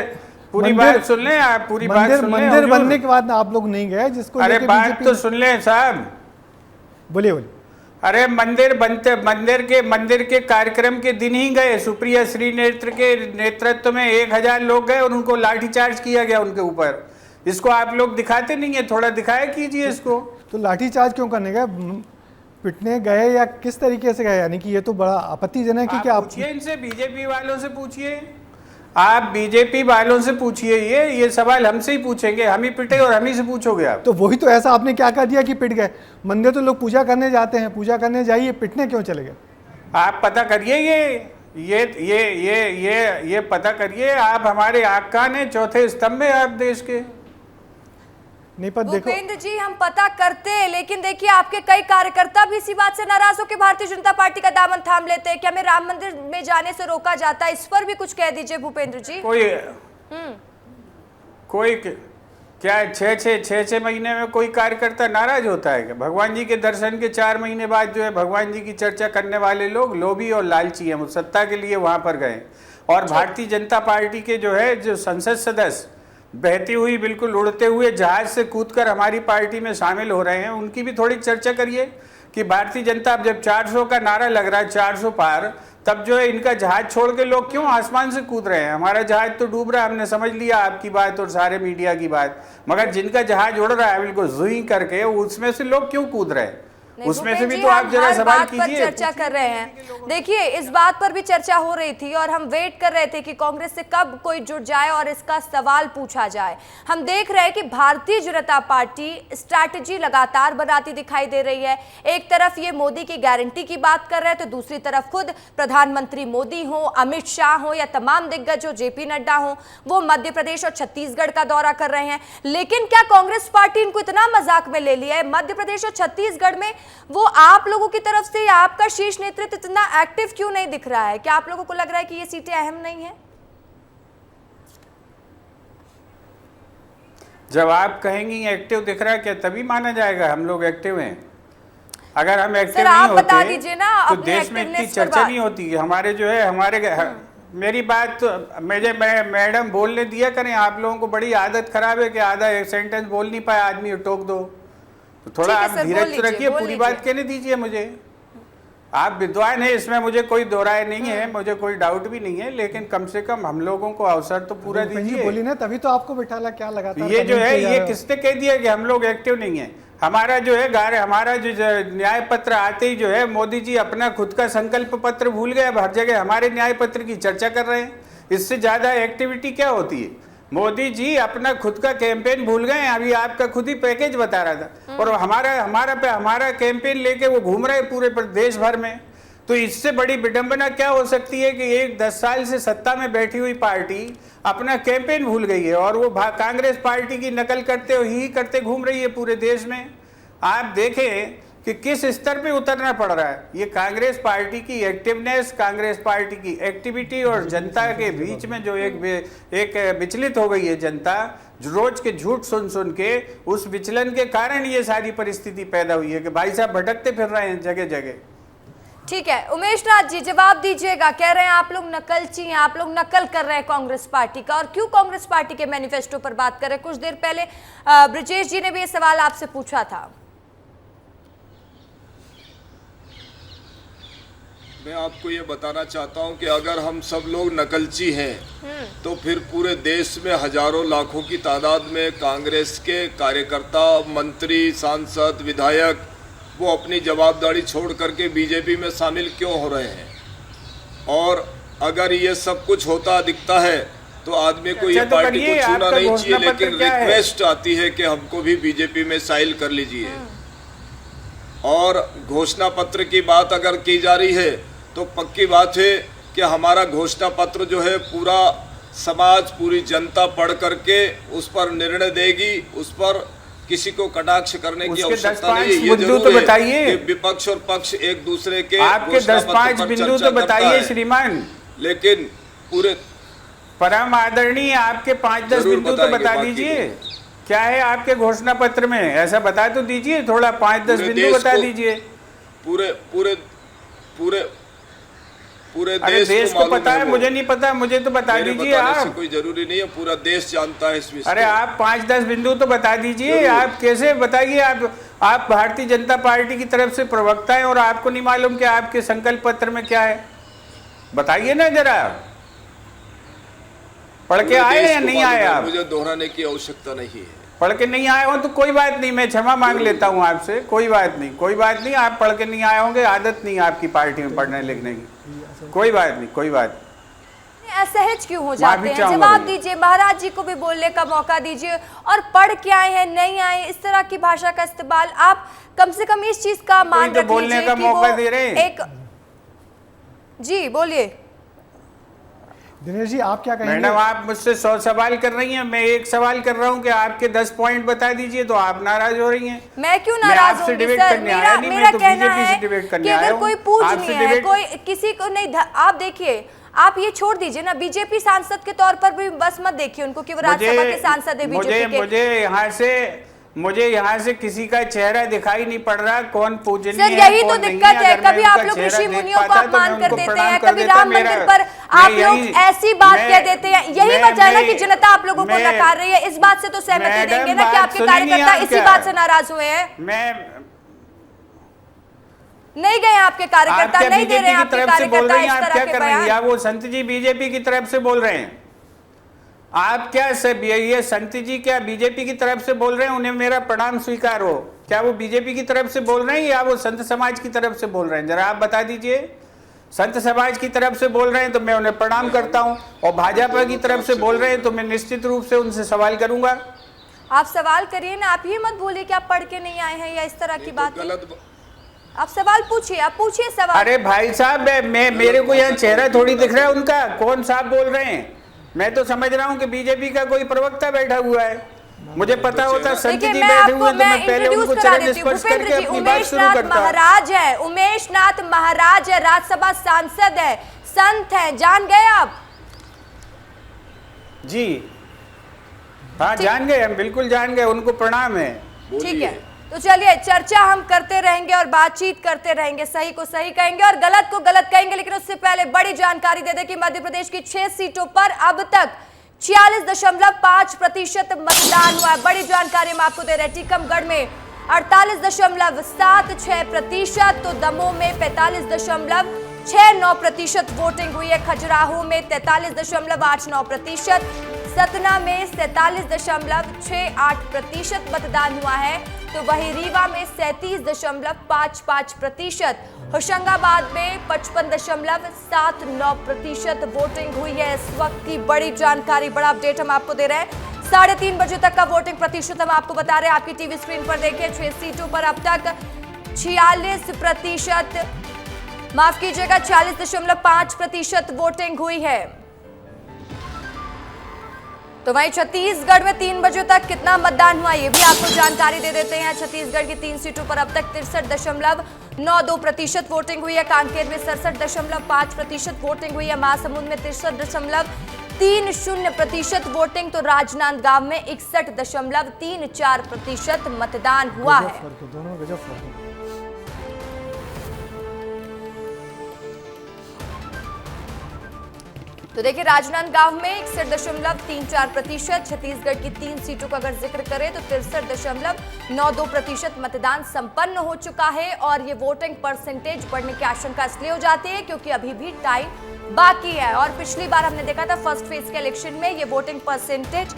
पूरी बात सुन लें आप, पूरी बात सुन लें। मंदिर बनने के बाद आप लोग नहीं गए, जिसको अरे बात तो सुन लें साहब। बोलिए बोलिए। अरे मंदिर के कार्यक्रम के दिन ही गए। सुप्रिया श्रीनेत्र के नेतृत्व में 1000 लोग गए और उनको लाठीचार्ज किया गया उनके ऊपर। इसको आप लोग दिखाते नहीं है, थोड़ा दिखाया कीजिए इसको। तो लाठीचार्ज क्यों करने गए, पिटने गए या किस तरीके से गए? यानी कि ये तो बड़ा आपत्तिजनक है कि आप पूछिए इनसे, बीजेपी वालों से पूछिए, आप बीजेपी वालों से पूछिए। ये सवाल हमसे ही पूछेंगे, हम ही पिटे और हम ही से पूछोगे आप। तो वही तो, ऐसा आपने क्या कर दिया कि पिट गए? मंदिर तो लोग पूजा करने जाते हैं, पूजा करने जाइए, पिटने क्यों चले गए? आप पता करिए ये पता करिए। आप हमारे आकान हैं, चौथे स्तंभ है आप देश के। नहीं पर देखो भूपेंद्र जी, हम पता करते हैं, लेकिन देखिए आपके कई कार्यकर्ता भी इसी बात से नाराज होकर भारतीय जनता पार्टी का दामन थाम लेते हैं कि हमें राम मंदिर में जाने से रोका जाता है। इस पर भी कुछ कह दीजिए भूपेंद्र जी। कोई क्या 6 महीने में कोई कार्यकर्ता नाराज होता है क्या? भगवान जी के दर्शन के 4 महीने बाद जो है भगवान जी की चर्चा करने वाले लोग लोभी और लालची हैं, वो सत्ता के लिए वहां पर गए। और भारतीय जनता पार्टी के जो है जो संसद सदस्य बहती हुई, बिल्कुल उड़ते हुए जहाज से कूदकर हमारी पार्टी में शामिल हो रहे हैं, उनकी भी थोड़ी चर्चा करिए कि भारतीय जनता अब जब 400 का नारा लग रहा है, 400 पार, तब जो है इनका जहाज छोड़ के लोग क्यों आसमान से कूद रहे हैं? हमारा जहाज तो डूब रहा है, हमने समझ लिया आपकी बात और सारे मीडिया की बात, मगर जिनका जहाज उड़ रहा है बिल्कुल जुई करके, उसमें से लोग क्यों कूद रहे हैं? उसमें से भी तो आप जरा सवाल कीजिए। चर्चा कर रहे हैं, देखिए इस बात पर भी चर्चा हो रही थी और हम वेट कर रहे थे कि कांग्रेस से कब कोई जुड़ जाए और इसका सवाल पूछा जाए। हम देख रहे हैं कि भारतीय जनता पार्टी स्ट्रैटेजी लगातार बनाती दिखाई दे रही है। एक तरफ ये मोदी की गारंटी की बात कर रहे हैं, तो दूसरी तरफ खुद प्रधानमंत्री मोदी हो, अमित शाह हो या तमाम दिग्गज हो, जेपी नड्डा हो, वो मध्य प्रदेश और छत्तीसगढ़ का दौरा कर रहे हैं। लेकिन क्या कांग्रेस पार्टी इनको इतना मजाक में ले लिया है? मध्य प्रदेश और छत्तीसगढ़ में वो आप लोगों की तरफ से या आपका शीर्ष नेतृत्व इतना एक्टिव क्यों नहीं दिख रहा है? क्या आप लोगों को लग रहा है कि ये सीटें अहम नहीं है? जब आप कहेंगी एक्टिव दिख रहा है क्या, तभी माना जाएगा हम लोग एक्टिव हैं। अगर हम एक्टिव नहीं होते तो देश में इतनी चर्चा नहीं होती। हमारे जो है मेरी बात मुझे मैडम बोलने दिया करें। आप लोगों को बड़ी आदत खराब है कि आधा एक सेंटेंस बोल नहीं पाया आदमी टोक दो, तो थोड़ा आप धीरज रखिए, पूरी बात कहने दीजिए मुझे। आप विद्वान हैं, इसमें मुझे कोई दो राय नहीं है, मुझे कोई डाउट भी नहीं है, लेकिन कम से कम हम लोगों को अवसर तो पूरा दीजिए। बोली ना, तभी तो आपको बिठाला। क्या लगा ये जो है ये किसने कह दिया कि हम लोग एक्टिव नहीं है? हमारा जो है हमारा जो न्याय पत्र आते ही जो है मोदी जी अपना खुद का संकल्प पत्र भूल गए। अब हर जगह हमारे न्याय पत्र की चर्चा कर रहे हैं। इससे ज्यादा एक्टिविटी क्या होती है? मोदी जी अपना खुद का कैंपेन भूल गए। अभी आपका खुद ही पैकेज बता रहा था, और हमारा कैंपेन लेके वो घूम रहे पूरे देश भर में। तो इससे बड़ी विडंबना क्या हो सकती है कि एक 10 साल से सत्ता में बैठी हुई पार्टी अपना कैंपेन भूल गई है और वो कांग्रेस पार्टी की नकल करते घूम रही है पूरे देश में। आप देखें कि किस स्तर पे उतरना पड़ रहा है। ये कांग्रेस पार्टी की एक्टिवनेस, कांग्रेस पार्टी की एक्टिविटी और जनता के बीच में जो एक विचलित हो गई है जनता, रोज के झूठ सुन सुन के, उस विचलन के कारण ये सारी परिस्थिति पैदा हुई है कि भाई साहब भटकते फिर रहे हैं जगह जगह। ठीक है उमेश नाथ जी, जवाब दीजिएगा। कह रहे हैं आप लोग नकलची हैं, आप लोग नकल कर रहे हैं कांग्रेस पार्टी का, और क्यों कांग्रेस पार्टी के मैनिफेस्टो पर बात कर रहे हैं? कुछ देर पहले ब्रजेश जी ने भी ये सवाल आपसे पूछा था। मैं आपको ये बताना चाहता हूं कि अगर हम सब लोग नकलची हैं तो फिर पूरे देश में हजारों लाखों की तादाद में कांग्रेस के कार्यकर्ता, मंत्री, सांसद, विधायक वो अपनी जवाबदारी छोड़ करके बीजेपी में शामिल क्यों हो रहे हैं? और अगर ये सब कुछ होता दिखता है तो आदमी को ये पार्टी को छूना नहीं चाहिए, लेकिन रिक्वेस्ट आती है कि हमको भी बीजेपी में शामिल कर लीजिए। और घोषणा पत्र की बात अगर की जा रही है तो पक्की बात है कि हमारा घोषणा पत्र जो है पूरा समाज, पूरी जनता पढ़ करके उस पर निर्णय देगी, उस पर किसी को कटाक्ष करने की आवश्यकता नहीं है। ये जरूर है कि विपक्ष और पक्ष एक दूसरे के आपके 10-5 बिंदु तो बताइए श्रीमान, लेकिन पूरे परम आदरणीय आपके 5-10 बिंदु तो बता दीजिए। क्या है आपके घोषणा पत्र में, ऐसा बता तो दीजिए, थोड़ा 5-10 बिंदु बता दीजिए। पूरे पूरे पूरे पूरे देश को पता है, मुझे नहीं पता, मुझे तो बता दीजिए आप। कोई जरूरी नहीं है, पूरा देश जानता है इस विषय। अरे आप 5-10 बिंदु तो बता दीजिए। आप कैसे बताइए? आप भारतीय जनता पार्टी की तरफ से प्रवक्ता हैं और आपको नहीं मालूम कि आपके संकल्प पत्र में क्या है? बताइए ना जरा, पढ़ के आए या नहीं आए आप? मुझे दोहराने की आवश्यकता नहीं है। पढ़ के नहीं आए हो तो कोई बात नहीं, मैं क्षमा मांग लेता हूं आपसे, कोई बात नहीं, कोई बात नहीं। आप पढ़ के नहीं आए होंगे, आदत नहीं आपकी पार्टी में पढ़ने लिखने की, कोई बात नहीं, कोई बात। असहज क्यों हो जाते हैं? जवाब दीजिए, महाराज जी को भी बोलने का मौका दीजिए। और पढ़ के आए हैं, नहीं आए, इस तरह की भाषा का इस्तेमाल आप कम से कम इस चीज का मान रख बोलने का मौका दे रहे हैं। जी बोलिए दिनेश जी, आप क्या कहेंगे? मैडम आप मुझसे 100 सवाल कर रही हैं, मैं एक सवाल कर रहा हूं कि आपके 10 पॉइंट बता दीजिए, तो आप नाराज हो रही हैं। मैं क्यों नाराज हूँ सर? मेरा कहना है कि अगर कोई पूछ नहीं है, कोई किसी को नहीं, आप देखिए, आप ये छोड़ दीजिए ना, बीजेपी सांसद के तौर पर भी बस मत देखिए उनको कि वो राज्यसभा के सांसद है बीजेपी के। मुझे यहाँ से किसी का चेहरा दिखाई नहीं पड़ रहा, कौन पूजनीय सर, यही तो दिक्कत है। कभी आप लोग ऋषि मुनियों को अपमान कर देते हैं, कभी राम मंदिर पर आप लोग ऐसी बात कह देते हैं। यही वजह है ना कि जनता आप लोगों को नकार रही है। इस बात से तो सहमति देंगे ना कि आपके कार्यकर्ता इसी बात से नाराज हुए हैं। नहीं गए आपके कार्यकर्ता, नहीं दे रहे हैं आपके कार्यकर्ता इस तरह के बयान। या वो संत जी बीजेपी की तरफ से बोल रहे हैं? आप क्या ये संत जी क्या बीजेपी की तरफ से बोल रहे हैं? उन्हें मेरा प्रणाम स्वीकार हो। क्या वो बीजेपी की तरफ से बोल रहे हैं या वो संत समाज की तरफ से बोल रहे हैं? जरा आप बता दीजिए। संत समाज की तरफ से बोल रहे हैं तो मैं उन्हें प्रणाम करता हूं, और भाजपा की तरफ से बोल रहे हैं तो मैं निश्चित रूप से उनसे सवाल करूंगा। आप सवाल करिए ना, आप ये मत बोलिए कि आप पढ़ के नहीं आए हैं या इस तरह की बात। आप सवाल पूछिए, आप पूछिए सवाल। अरे भाई साहब, मेरे को यहाँ चेहरा थोड़ी दिख रहा है उनका, कौन साहब बोल रहे हैं? मैं तो समझ रहा हूँ कि बीजेपी का कोई प्रवक्ता बैठा हुआ है। मुझे पता होता संत जी बैठे हुए तो मैं पहले उनको चरण स्पर्श करके अपनी बात शुरू करता। महाराज है, उमेश नाथ महाराज है, राज्यसभा सांसद है, संत है, जान गए आप? जी हाँ, जान गए, हम बिल्कुल जान गए, उनको प्रणाम है। ठीक है, तो चलिए चर्चा हम करते रहेंगे और बातचीत करते रहेंगे, सही को सही कहेंगे और गलत को गलत कहेंगे। लेकिन उससे पहले बड़ी जानकारी दे दें कि मध्य प्रदेश की 6 सीटों पर अब तक 46.5% मतदान हुआ है। बड़ी जानकारी हम आपको दे रहे हैं। टीकमगढ़ में 48.76%, तो दमोह में 45.69% वोटिंग हुई है। खजुराहो में 43.89%, सतना में 47.68% मतदान हुआ है। तो वहीं रीवा में 37.55%, होशंगाबाद में 55.79% वोटिंग हुई है। इस वक्त की बड़ी जानकारी, बड़ा अपडेट हम आपको दे रहे हैं। 3:30 बजे तक का वोटिंग प्रतिशत हम आपको बता रहे हैं। आपकी टीवी स्क्रीन पर देखिए, 6 सीटों पर अब तक 46%, माफ कीजिएगा 40.5% वोटिंग हुई है। तो वहीं छत्तीसगढ़ में 3 बजे तक कितना मतदान हुआ ये भी आपको जानकारी दे देते हैं। छत्तीसगढ़ की 3 सीटों पर अब तक 63.92% वोटिंग हुई है। कांकेर में 67.5% वोटिंग हुई है। महासमुंद में 63.30% वोटिंग, तो राजनांदगांव में 61.34% मतदान हुआ है। दोनों गजब फर्क है। तो देखिए राजनांदगांव में 61.34%, छत्तीसगढ़ की 3 सीटों का अगर जिक्र करें तो 63.92% मतदान संपन्न हो चुका है। और ये वोटिंग परसेंटेज बढ़ने की आशंका इसलिए हो जाती है क्योंकि अभी भी टाइम बाकी है। और पिछली बार हमने देखा था फर्स्ट फेज के इलेक्शन में ये वोटिंग परसेंटेज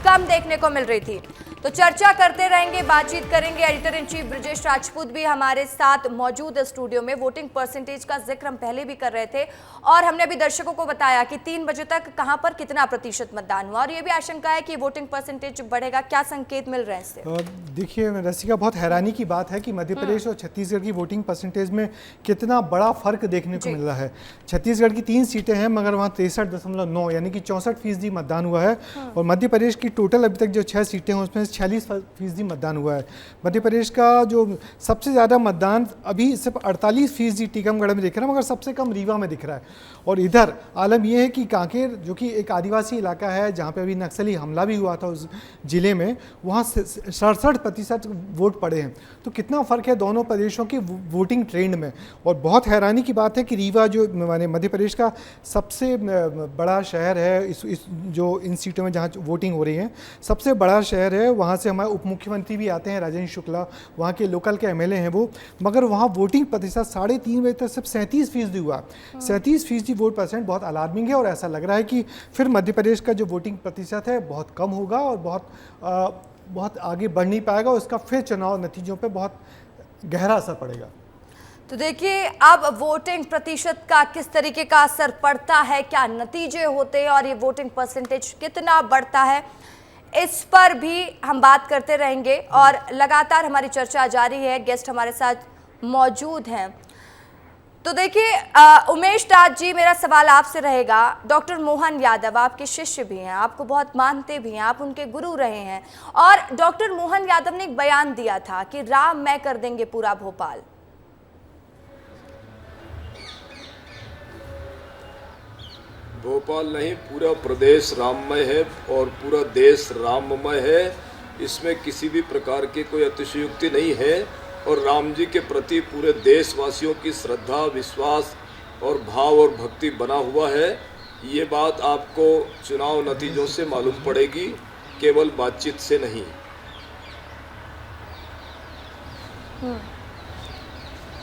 कम देखने को मिल रही थी। तो चर्चा करते रहेंगे, बातचीत करेंगे। Editor in chief Brajesh Rajput भी हमारे साथ मौजूद है स्टूडियो में। वोटिंग परसेंटेज का जिक्र हम पहले भी कर रहे थे और हमने अभी दर्शकों को बताया कि 3 बजे तक कहां पर कितना प्रतिशत मतदान हुआ और ये भी आशंका है कि वोटिंग परसेंटेज बढ़ेगा। क्या संकेत मिल रहे हैं इससे? देखिए रसिका, बहुत हैरानी की बात है कि मध्य प्रदेश और छत्तीसगढ़ की वोटिंग परसेंटेज में कितना बड़ा फर्क देखने को मिल रहा है। छत्तीसगढ़ की 3 सीटें हैं मगर वहाँ 63.9 यानी कि 64% मतदान हुआ है। और मध्य प्रदेश की टोटल अभी तक जो 6 सीटें हैं उसमें 46% मतदान हुआ है। मध्य प्रदेश का जो सबसे ज़्यादा मतदान अभी सिर्फ 48% टीकमगढ़ में दिख रहा है, मगर सबसे कम रीवा में दिख रहा है। और इधर आलम यह है कि कांकेर जो कि एक आदिवासी इलाका है जहाँ पे अभी नक्सली हमला भी हुआ था उस जिले में, वहाँ 67% वोट पड़े हैं। तो कितना फ़र्क है दोनों प्रदेशों की वोटिंग ट्रेंड में। और बहुत हैरानी की बात है कि रीवा जो माने मध्य प्रदेश का सबसे बड़ा शहर है, इस जो इन सीटों में जहाँ वोटिंग हो रही है सबसे बड़ा शहर है। वहाँ से हमारे उप मुख्यमंत्री भी आते हैं, राजेंद्र शुक्ला, वहाँ के लोकल के एमएलए हैं वो। मगर वहाँ वोटिंग प्रतिशत 3.5 बजे तक सिर्फ 37% हुआ। 37% वोट परसेंट बहुत अलार्मिंग है और ऐसा लग रहा है कि फिर मध्य प्रदेश का जो वोटिंग प्रतिशत है बहुत कम होगा और बहुत आगे बढ़ नहीं पाएगा। उसका फिर चुनाव नतीजों पर बहुत गहरा असर पड़ेगा। तो देखिए अब वोटिंग प्रतिशत का किस तरीके का असर पड़ता है, क्या नतीजे होते हैं और ये वोटिंग परसेंटेज कितना बढ़ता है, इस पर भी हम बात करते रहेंगे। और लगातार हमारी चर्चा जारी है, गेस्ट हमारे साथ मौजूद हैं। तो देखिए उमेश नाथ जी, मेरा सवाल आपसे रहेगा। डॉक्टर मोहन यादव आपके शिष्य भी हैं, आपको बहुत मानते भी हैं, आप उनके गुरु रहे हैं। और डॉक्टर मोहन यादव ने एक बयान दिया था कि राम मैं कर देंगे पूरा भोपाल। भोपाल नहीं, पूरा प्रदेश राममय है और पूरा देश राममय है। इसमें किसी भी प्रकार की कोई अतिशयोक्ति नहीं है। और राम जी के प्रति पूरे देशवासियों की श्रद्धा, विश्वास और भाव और भक्ति बना हुआ है। ये बात आपको चुनाव नतीजों से मालूम पड़ेगी, केवल बातचीत से नहीं।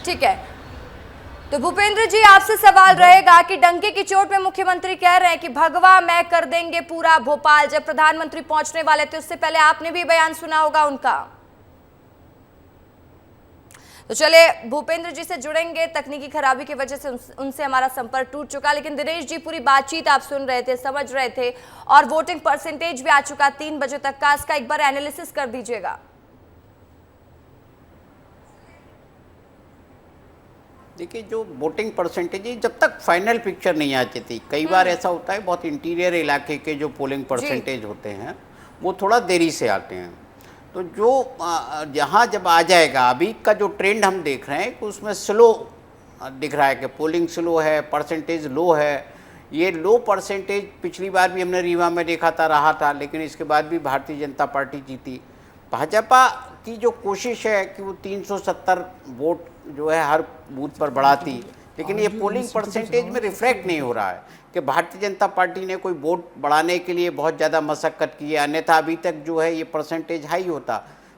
ठीक है, तो भूपेंद्र जी आपसे सवाल रहेगा कि डंके की चोट में मुख्यमंत्री कह रहे हैं कि भगवा मैं कर देंगे पूरा भोपाल। जब प्रधानमंत्री पहुंचने वाले थे उससे पहले आपने भी बयान सुना होगा उनका। तो चलिए भूपेंद्र जी से जुड़ेंगे, तकनीकी खराबी की वजह से उनसे हमारा संपर्क टूट चुका। लेकिन दिनेश जी, पूरी बातचीत आप सुन रहे थे, समझ रहे थे और वोटिंग परसेंटेज भी आ चुका 3 बजे तक का, इसका एक बार एनालिसिस कर दीजिएगा। देखिए, जो वोटिंग परसेंटेज है जब तक फाइनल पिक्चर नहीं आती थी, कई बार ऐसा होता है बहुत इंटीरियर इलाके के जो पोलिंग परसेंटेज होते हैं वो थोड़ा देरी से आते हैं। तो जो जहाँ जब आ जाएगा, अभी का जो ट्रेंड हम देख रहे हैं कि उसमें स्लो दिख रहा है कि पोलिंग स्लो है, परसेंटेज लो है। ये लो परसेंटेज पिछली बार भी हमने रीवा में देखा था, रहा था, लेकिन इसके बाद भी भारतीय जनता पार्टी जीती। भाजपा की जो कोशिश है कि वो 370 वोट जो है हर बूथ पर बढ़ाती, लेकिन ये पोलिंग परसेंटेज में रिफ्लेक्ट नहीं हो रहा है कि भारतीय जनता पार्टी ने कोई वोट बढ़ाने के लिए बहुत ज़्यादा मशक्कत की है। अन्यथा अभी तक जो है ये परसेंटेज हाई होता।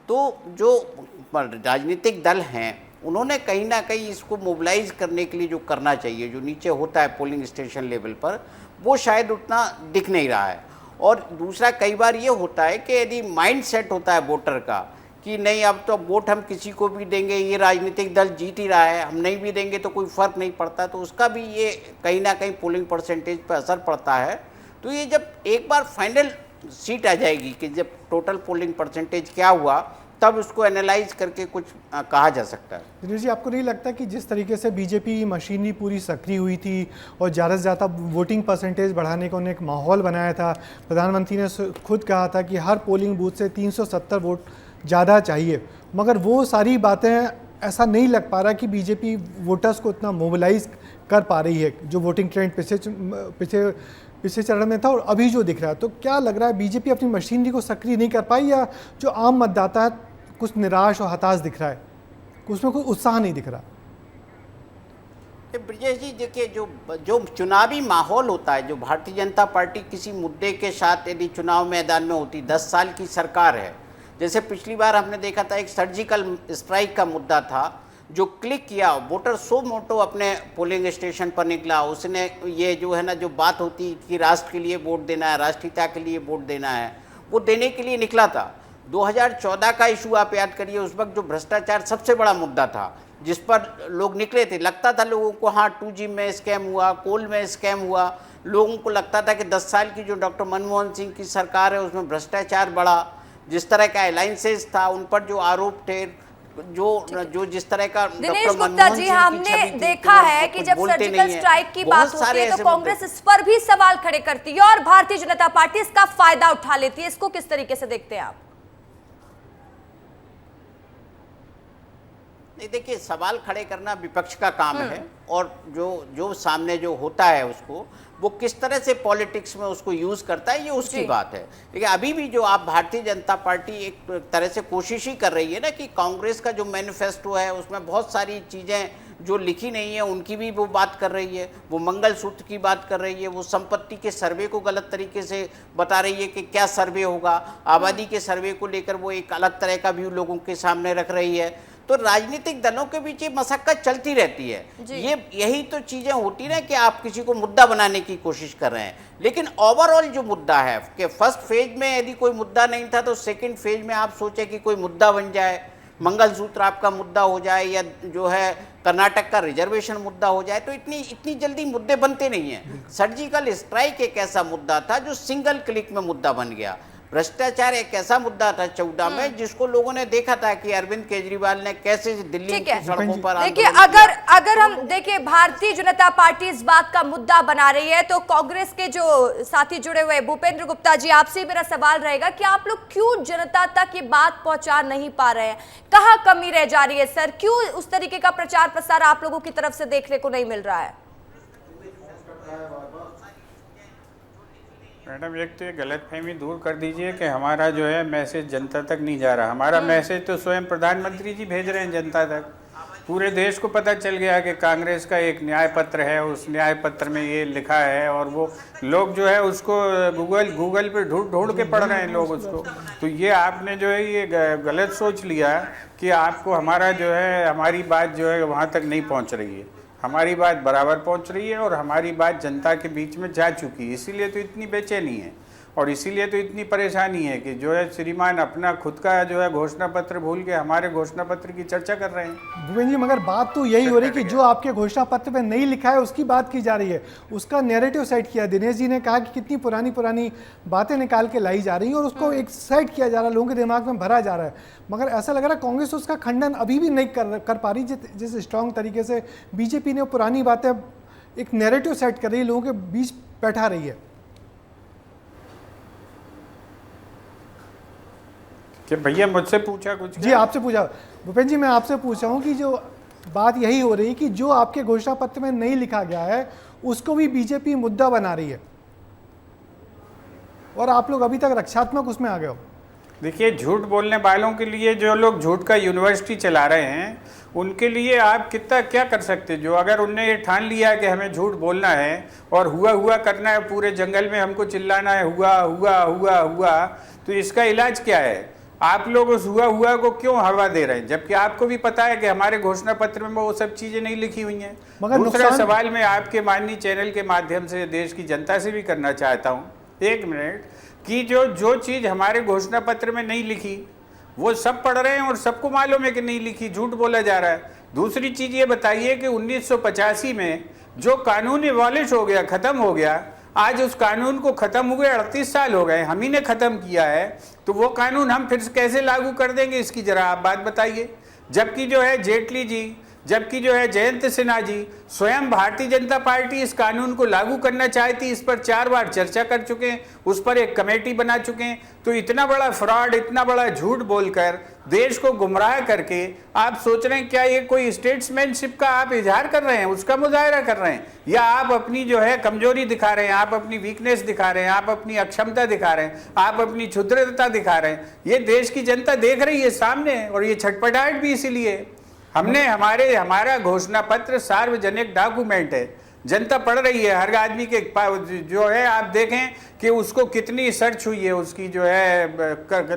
तो जो राजनीतिक दल हैं उन्होंने कहीं ना कहीं इसको मोबिलाइज करने के लिए जो करना चाहिए, जो नीचे होता है पोलिंग स्टेशन लेवल पर, वो शायद उतना दिख नहीं रहा है। और दूसरा, कई बार ये होता है कि यदि माइंड सेट होता है वोटर का कि नहीं अब तो वोट हम किसी को भी देंगे, ये राजनीतिक दल जीत ही रहा है, हम नहीं भी देंगे तो कोई फ़र्क नहीं पड़ता, तो उसका भी ये कहीं ना कहीं पोलिंग परसेंटेज पर असर पड़ता है। तो ये जब एक बार फाइनल सीट आ जाएगी कि जब टोटल पोलिंग परसेंटेज क्या हुआ, तब उसको एनालाइज करके कुछ कहा जा सकता है। दिनेश जी, आपको नहीं लगता कि जिस तरीके से बीजेपी मशीनरी पूरी सक्रिय हुई थी और ज़्यादा से ज़्यादा वोटिंग परसेंटेज बढ़ाने का उन्हें एक माहौल बनाया था, प्रधानमंत्री ने खुद कहा था कि हर पोलिंग बूथ से 370 वोट ज़्यादा चाहिए, मगर वो सारी बातें ऐसा नहीं लग पा रहा कि बीजेपी वोटर्स को इतना मोबिलाइज कर पा रही है, जो वोटिंग ट्रेंड पिछले चरण में था और अभी जो दिख रहा है। तो क्या लग रहा है, बीजेपी अपनी मशीनरी को सक्रिय नहीं कर पाई या जो आम मतदाता है कुछ निराश और हताश दिख रहा है, उसमें कोई उत्साह नहीं दिख रहा? ब्रजेश जी, देखिए जो चुनावी माहौल होता है, जो भारतीय जनता पार्टी किसी मुद्दे के साथ यदि चुनाव मैदान में होती, 10 साल की सरकार है, जैसे पिछली बार हमने देखा था एक सर्जिकल स्ट्राइक का मुद्दा था, जो क्लिक किया, वोटर सो मोटो अपने पोलिंग स्टेशन पर निकला, उसने ये जो है ना, जो बात होती कि राष्ट्र के लिए वोट देना है, राष्ट्रीयता के लिए वोट देना है, वो देने के लिए निकला था। 2014 का इशू आप याद करिए, उस वक्त जो भ्रष्टाचार सबसे बड़ा मुद्दा था, जिस पर लोग निकले थे। लगता था लोगों को, हाँ 2G में स्कैम हुआ, कोल में स्कैम हुआ, लोगों को लगता था कि 10 साल की जो डॉक्टर मनमोहन सिंह की सरकार है उसमें भ्रष्टाचार बढ़ा, जिस तरह का अलायंसेस था, उन पर जो आरोप थे, जो जिस तरह का दिनेश गुप्ता जी, हमने देखा है कि जब सर्जिकल स्ट्राइक की बात होती है तो कांग्रेस इस पर भी सवाल खड़े करती है और भारतीय जनता पार्टी इसका फायदा उठा लेती है। इसको किस तरीके से देखते हैं आप? नहीं, देखिए, सवाल खड़े करना विपक्ष का काम है और जो सामने जो होता है उसको वो किस तरह से पॉलिटिक्स में उसको यूज करता है, ये उसकी बात है। लेकिन अभी भी जो आप भारतीय जनता पार्टी एक तरह से कोशिश ही कर रही है ना कि कांग्रेस का जो मैनिफेस्टो है उसमें बहुत सारी चीजें जो लिखी नहीं है उनकी भी वो बात कर रही है, वो मंगलसूत्र की बात कर रही है, वो संपत्ति के सर्वे को गलत तरीके से बता रही है कि क्या सर्वे होगा, आबादी के सर्वे को लेकर वो एक अलग तरह का व्यू लोगों के सामने रख रही है। तो राजनीतिक दलों के बीच ये मशक्कत चलती रहती है। यही तो चीजें होती ना कि आप किसी को मुद्दा बनाने की कोशिश कर रहे हैं, लेकिन ओवरऑल जो मुद्दा है कि फर्स्ट फेज में यदि कोई मुद्दा नहीं था तो सेकंड फेज में आप सोचे कि कोई मुद्दा बन जाए, मंगलसूत्र आपका मुद्दा हो जाए या जो है कर्नाटक का रिजर्वेशन मुद्दा हो जाए, तो इतनी जल्दी मुद्दे बनते नहीं हैं। सर्जिकल स्ट्राइक एक ऐसा मुद्दा था जो सिंगल क्लिक में मुद्दा बन गया। भ्रष्टाचार एक ऐसा मुद्दा था 14 में जिसको लोगों ने देखा था कि अरविंद केजरीवाल ने कैसे दिल्ली की सड़कों पर देखिए, अगर हम देखिए भारतीय जनता पार्टी इस बात का मुद्दा बना रही है तो कांग्रेस के जो साथी जुड़े हुए भूपेंद्र गुप्ता जी, आपसे मेरा सवाल रहेगा कि आप लोग क्यों जनता तक ये बात पहुंचा नहीं पा रहे हैं? कहाँ कमी रह जा रही है सर? क्यों उस तरीके का प्रचार प्रसार आप लोगों की तरफ से देखने को नहीं मिल रहा है? मैडम, एक तो ये गलतफहमी दूर कर दीजिए कि हमारा जो है मैसेज जनता तक नहीं जा रहा। हमारा मैसेज तो स्वयं प्रधानमंत्री जी भेज रहे हैं जनता तक। पूरे देश को पता चल गया कि कांग्रेस का एक न्याय पत्र है, उस न्याय पत्र में ये लिखा है और वो लोग जो है उसको गूगल पे ढूंढ के पढ़ रहे हैं लोग उसको। तो ये आपने जो है ये गलत सोच लिया कि आपको हमारा जो है हमारी बात जो है वहाँ तक नहीं पहुँच रही है। हमारी बात बराबर पहुंच रही है और हमारी बात जनता के बीच में जा चुकी है। इसीलिए तो इतनी बेचैनी है और इसीलिए तो इतनी परेशानी है कि जो है श्रीमान अपना खुद का जो है घोषणा पत्र भूल के हमारे घोषणा पत्र की चर्चा कर रहे हैं। भूपेंद्र जी, मगर बात तो यही हो रही है कि जो आपके घोषणा पत्र में नहीं लिखा है उसकी बात की जा रही है, उसका नैरेटिव सेट किया। दिनेश जी ने कहा कि कितनी पुरानी बातें निकाल के लाई जा रही हैं और उसको एक सेट किया जा रहा है, लोगों के दिमाग में भरा जा रहा है। मगर ऐसा लग रहा है कांग्रेस उसका खंडन अभी भी नहीं कर पा रही, जिस स्ट्रांग तरीके से बीजेपी ने पुरानी बातें एक नैरेटिव सेट कर रही है, लोगों के बीच बैठा रही है। कि भैया मुझसे पूछा कुछ? जी, आपसे पूछा भूपेंद्र जी, मैं आपसे पूछ रहा हूँ कि जो बात यही हो रही है कि जो आपके घोषणा पत्र में नहीं लिखा गया है उसको भी बीजेपी मुद्दा बना रही है और आप लोग अभी तक रक्षात्मक उसमें आ गए हो। देखिए, झूठ बोलने वालों के लिए, जो लोग झूठ का यूनिवर्सिटी चला रहे हैं, उनके लिए आप कितना क्या कर सकते हैं। जो अगर उनने ये ठान लिया कि हमें झूठ बोलना है और हुआ करना है, पूरे जंगल में हमको चिल्लाना है हुआ, तो इसका इलाज क्या है? आप लोग उस हुआ को क्यों हवा दे रहे हैं, जबकि आपको भी पता है कि हमारे घोषणा पत्र में वो सब चीजें नहीं लिखी हुई हैं। दूसरा सवाल मैं आपके माननीय चैनल के माध्यम से देश की जनता से भी करना चाहता हूँ, 1 मिनट, कि जो चीज हमारे घोषणा पत्र में नहीं लिखी वो सब पढ़ रहे हैं और सबको मालूम है कि नहीं लिखी, झूठ बोला जा रहा है। दूसरी चीज ये बताइए कि 1985 में जो कानून एबॉलिश हो गया, खत्म हो गया, आज उस कानून को ख़त्म हुए 38 साल हो गए, हम ही ने ख़त्म किया है, तो वो कानून हम फिर कैसे लागू कर देंगे, इसकी ज़रा आप बात बताइए। जबकि जो है जेटली जी, जबकि जो है जयंत सिन्हा जी, स्वयं भारतीय जनता पार्टी इस कानून को लागू करना चाहती, इस पर 4 बार चर्चा कर चुके हैं, उस पर एक कमेटी बना चुके हैं। तो इतना बड़ा फ्रॉड, इतना बड़ा झूठ बोलकर देश को गुमराह करके आप सोच रहे हैं क्या ये कोई स्टेट्समैनशिप का आप इजहार कर रहे हैं, उसका मुजाहरा कर रहे हैं, या आप अपनी जो है कमजोरी दिखा रहे हैं, आप अपनी वीकनेस दिखा रहे हैं, आप अपनी अक्षमता दिखा रहे हैं, आप अपनी क्षुद्रता दिखा रहे हैं। ये देश की जनता देख रही है सामने, और ये छटपटाहट भी इसीलिए। हमारा घोषणा पत्र सार्वजनिक डॉक्यूमेंट है, जनता पढ़ रही है, हर आदमी के जो है आप देखें कि उसको कितनी सर्च हुई है, उसकी जो है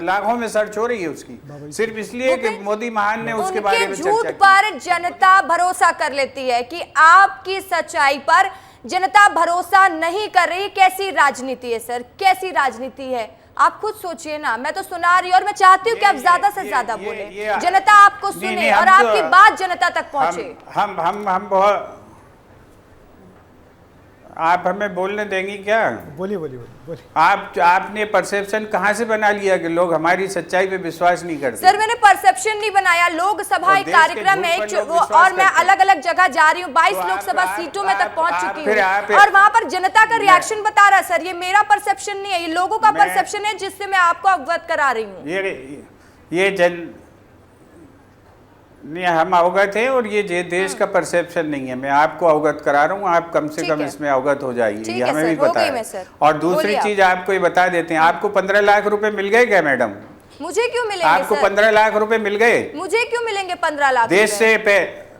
लाखों में सर्च हो रही है उसकी, सिर्फ इसलिए कि मोदी महान ने उसके बारे में झूठ पर जनता भरोसा कर लेती है कि आपकी सच्चाई पर जनता भरोसा नहीं कर रही। कैसी राजनीति है सर, कैसी राजनीति है? आप खुद सोचिए ना, मैं तो सुना रही हूँ और मैं चाहती हूँ कि आप ज्यादा से ज्यादा बोले, जनता आपको सुने और आपकी बात जनता तक पहुंचे। हम बहुत, आप हमें बोलने देंगी क्या? बोलिए बोलिए बोलिए। आपने परसेप्शन कहाँ से बना लिया कि लोग हमारी सच्चाई पे विश्वास नहीं करते? सर मैंने परसेप्शन नहीं बनाया, लोकसभा एक कार्यक्रम है और मैं अलग अलग जगह जा रही हूँ, 22 लोकसभा सीटों में तक पहुंच चुकी हूँ और वहां पर जनता का रिएक्शन बता रहा है। सर ये मेरा परसेप्शन नहीं है, ये लोगों का परसेप्शन है जिससे मैं आपको अवगत करा रही हूँ। ये नहीं, हम अवगत हैं और ये देश का परसेप्शन नहीं है, मैं आपको अवगत करा रहा हूँ, आप कम से कम इसमें अवगत हो जाइए, ये हमें भी पता है। और दूसरी चीज आपको ये बता देते हैं, आपको 15 लाख रुपए मिल गए क्या मैडम? मुझे क्यों मिलेंगे? आपको 15 लाख रुपए मिल गए? मुझे क्यों मिलेंगे 15 लाख? देश से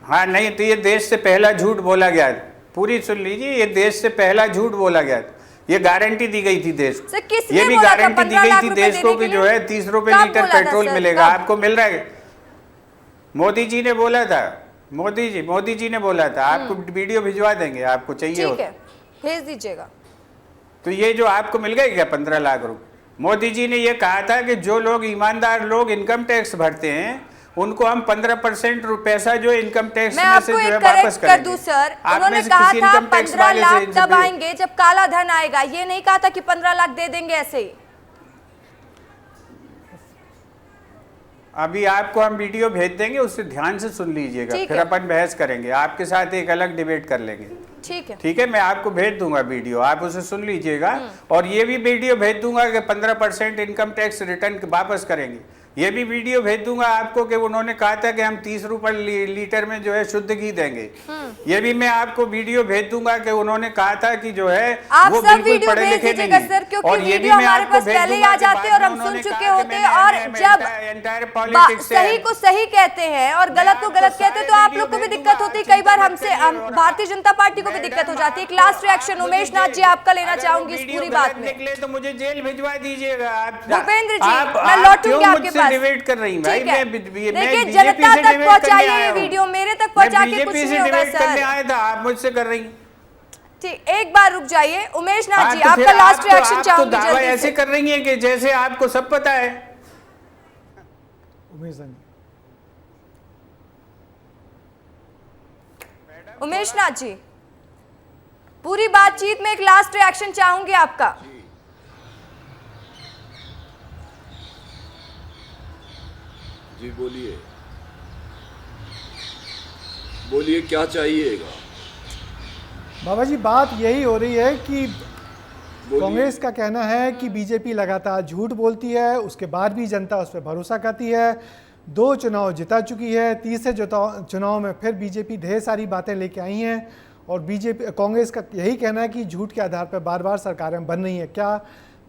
हाँ नहीं, तो ये देश से पहला झूठ बोला गया, पूरी सुन लीजिए, ये देश से पहला झूठ बोला गया, ये गारंटी दी गई थी देश को, ये भी गारंटी दी गई थी देश को कि जो है 30 रुपए लीटर पेट्रोल मिलेगा, आपको मिल रहा है। मोदी जी ने बोला था, मोदी जी ने बोला था, आपको वीडियो भिजवा देंगे, आपको चाहिए हो भेज दीजिएगा। तो ये जो आपको मिल गए क्या 15 लाख रुपए? मोदी जी ने ये कहा था कि जो लोग ईमानदार लोग इनकम टैक्स भरते हैं उनको हम 15% पैसा जो इनकम टैक्स में से जो है वापस करेंगे। कर दूं सर, उन्होंने कहा था 15 लाख तब आएंगे जब काला धन आएगा, ये नहीं कहा था कि 15 लाख दे देंगे ऐसे ही। अभी आपको हम वीडियो भेज देंगे, उससे ध्यान से सुन लीजिएगा, फिर अपन बहस करेंगे, आपके साथ एक अलग डिबेट कर लेंगे। ठीक है, मैं आपको भेज दूंगा वीडियो, आप उसे सुन लीजिएगा। और ये भी वीडियो भेज दूंगा कि 15% इनकम टैक्स रिटर्न वापस करेंगे। ये भी वीडियो भेज दूंगा आपको कि उन्होंने कहा था कि हम 30 रुपए लीटर में जो है शुद्ध घी देंगे। ये भी मैं आपको वीडियो भेज दूंगा कि उन्होंने कहा था कि जो है वो बिल्कुल पढ़े लिखे नहीं है। और ये भी मैं आपको भेज दूंगा कि और हम सुन चुके होते हैं, और जब सही को सही कहते हैं और गलत को गलत कहते हैं तो आप लोग को भी दिक्कत होती है, कई बार हमसे भारतीय जनता पार्टी को भी दिक्कत हो जाती है। एक लास्ट रिएक्शन उमेश नाथ जी आपका लेना चाहूंगी इस पूरी बात में। निकले तो मुझे जेल भिजवा दीजिएगा। भूपेंद्र जी, मैं लौटूंगी आपके पास। डिबेट कर रही भाई, देखिए जनता तक पहुंचाइए ये वीडियो, मेरे तक पहुंचा के कुछ नहीं होगा सर। करने आया था, आप मुझसे कर रही। ठीक, एक बार रुक जाइए उमेश नाथ जी, आपका लास्ट रिएक्शन चाहूंगी जल्दी से। ऐसे कर रही है कि जैसे आपको सब पता है। उमेश नाथ जी, पूरी बातचीत में एक लास्ट रिएक्शन चाहूंगी आपका। जी बोलिए, बोलिए क्या चाहिएगा? बाबा जी बात यही हो रही है कि कांग्रेस का कहना है कि बीजेपी लगातार झूठ बोलती है, उसके बाद भी जनता उस पर भरोसा करती है। 2 चुनाव जिता चुकी है, तीसरे चुनाव में फिर बीजेपी ढेर सारी बातें लेके आई हैं और बीजेपी कांग्रेस का यही कहना है कि झूठ के आधार पर बार बार सरकारें बन रही हैं। क्या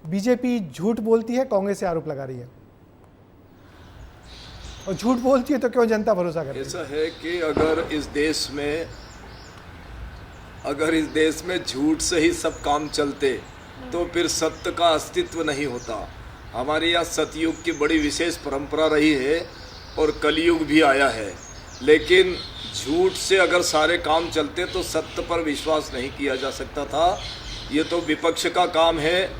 बीजेपी झूठ बोलती है? कांग्रेस से आरोप लगा रही है, और झूठ बोलती है तो क्यों जनता भरोसा करती है? ऐसा है कि अगर इस देश में झूठ से ही सब काम चलते तो फिर सत्य का अस्तित्व नहीं होता। हमारे यहाँ सतयुग की बड़ी विशेष परंपरा रही है और कलयुग भी आया है, लेकिन झूठ से अगर सारे काम चलते तो सत्य पर विश्वास नहीं किया जा सकता था। ये तो विपक्ष का काम है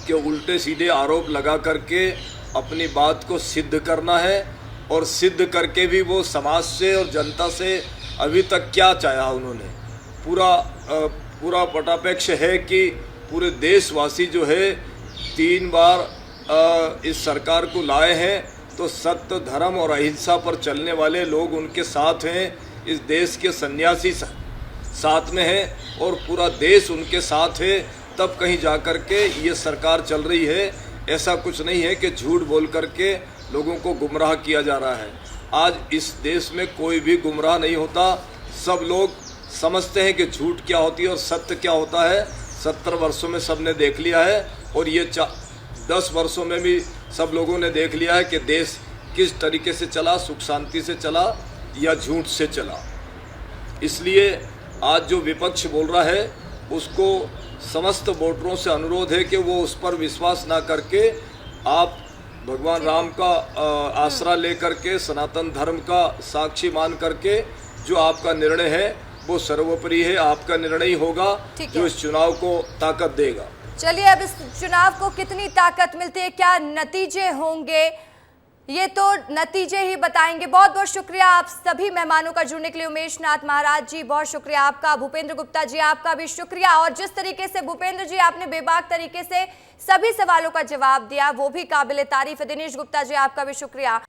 कि उल्टे सीधे आरोप लगा करके अपनी बात को सिद्ध करना है, और सिद्ध करके भी वो समाज से और जनता से अभी तक क्या चाहा उन्होंने। पूरा पटापेक्ष है कि पूरे देशवासी जो है 3 बार इस सरकार को लाए हैं, तो सत्य, धर्म और अहिंसा पर चलने वाले लोग उनके साथ हैं। इस देश के सन्यासी साथ में हैं और पूरा देश उनके साथ है, तब कहीं जा कर के ये सरकार चल रही है। ऐसा कुछ नहीं है कि झूठ बोल करके लोगों को गुमराह किया जा रहा है। आज इस देश में कोई भी गुमराह नहीं होता, सब लोग समझते हैं कि झूठ क्या होती है और सत्य क्या होता है। 70 वर्षों में सब ने देख लिया है और ये 10 वर्षों में भी सब लोगों ने देख लिया है कि देश किस तरीके से चला, सुख शांति से चला या झूठ से चला। इसलिए आज जो विपक्ष बोल रहा है उसको समस्त वोटरों से अनुरोध है कि वो उस पर विश्वास ना करके आप भगवान राम का आसरा लेकर के, सनातन धर्म का साक्षी मान करके जो आपका निर्णय है वो सर्वोपरि है। आपका निर्णय ही होगा जो इस चुनाव को ताकत देगा। चलिए, अब इस चुनाव को कितनी ताकत मिलती है, क्या नतीजे होंगे, ये तो नतीजे ही बताएंगे। बहुत बहुत शुक्रिया आप सभी मेहमानों का जुड़ने के लिए। उमेश नाथ महाराज जी बहुत शुक्रिया आपका, भूपेंद्र गुप्ता जी आपका भी शुक्रिया। और जिस तरीके से भूपेंद्र जी आपने बेबाक तरीके से सभी सवालों का जवाब दिया वो भी काबिले तारीफ है। दिनेश गुप्ता जी आपका भी शुक्रिया।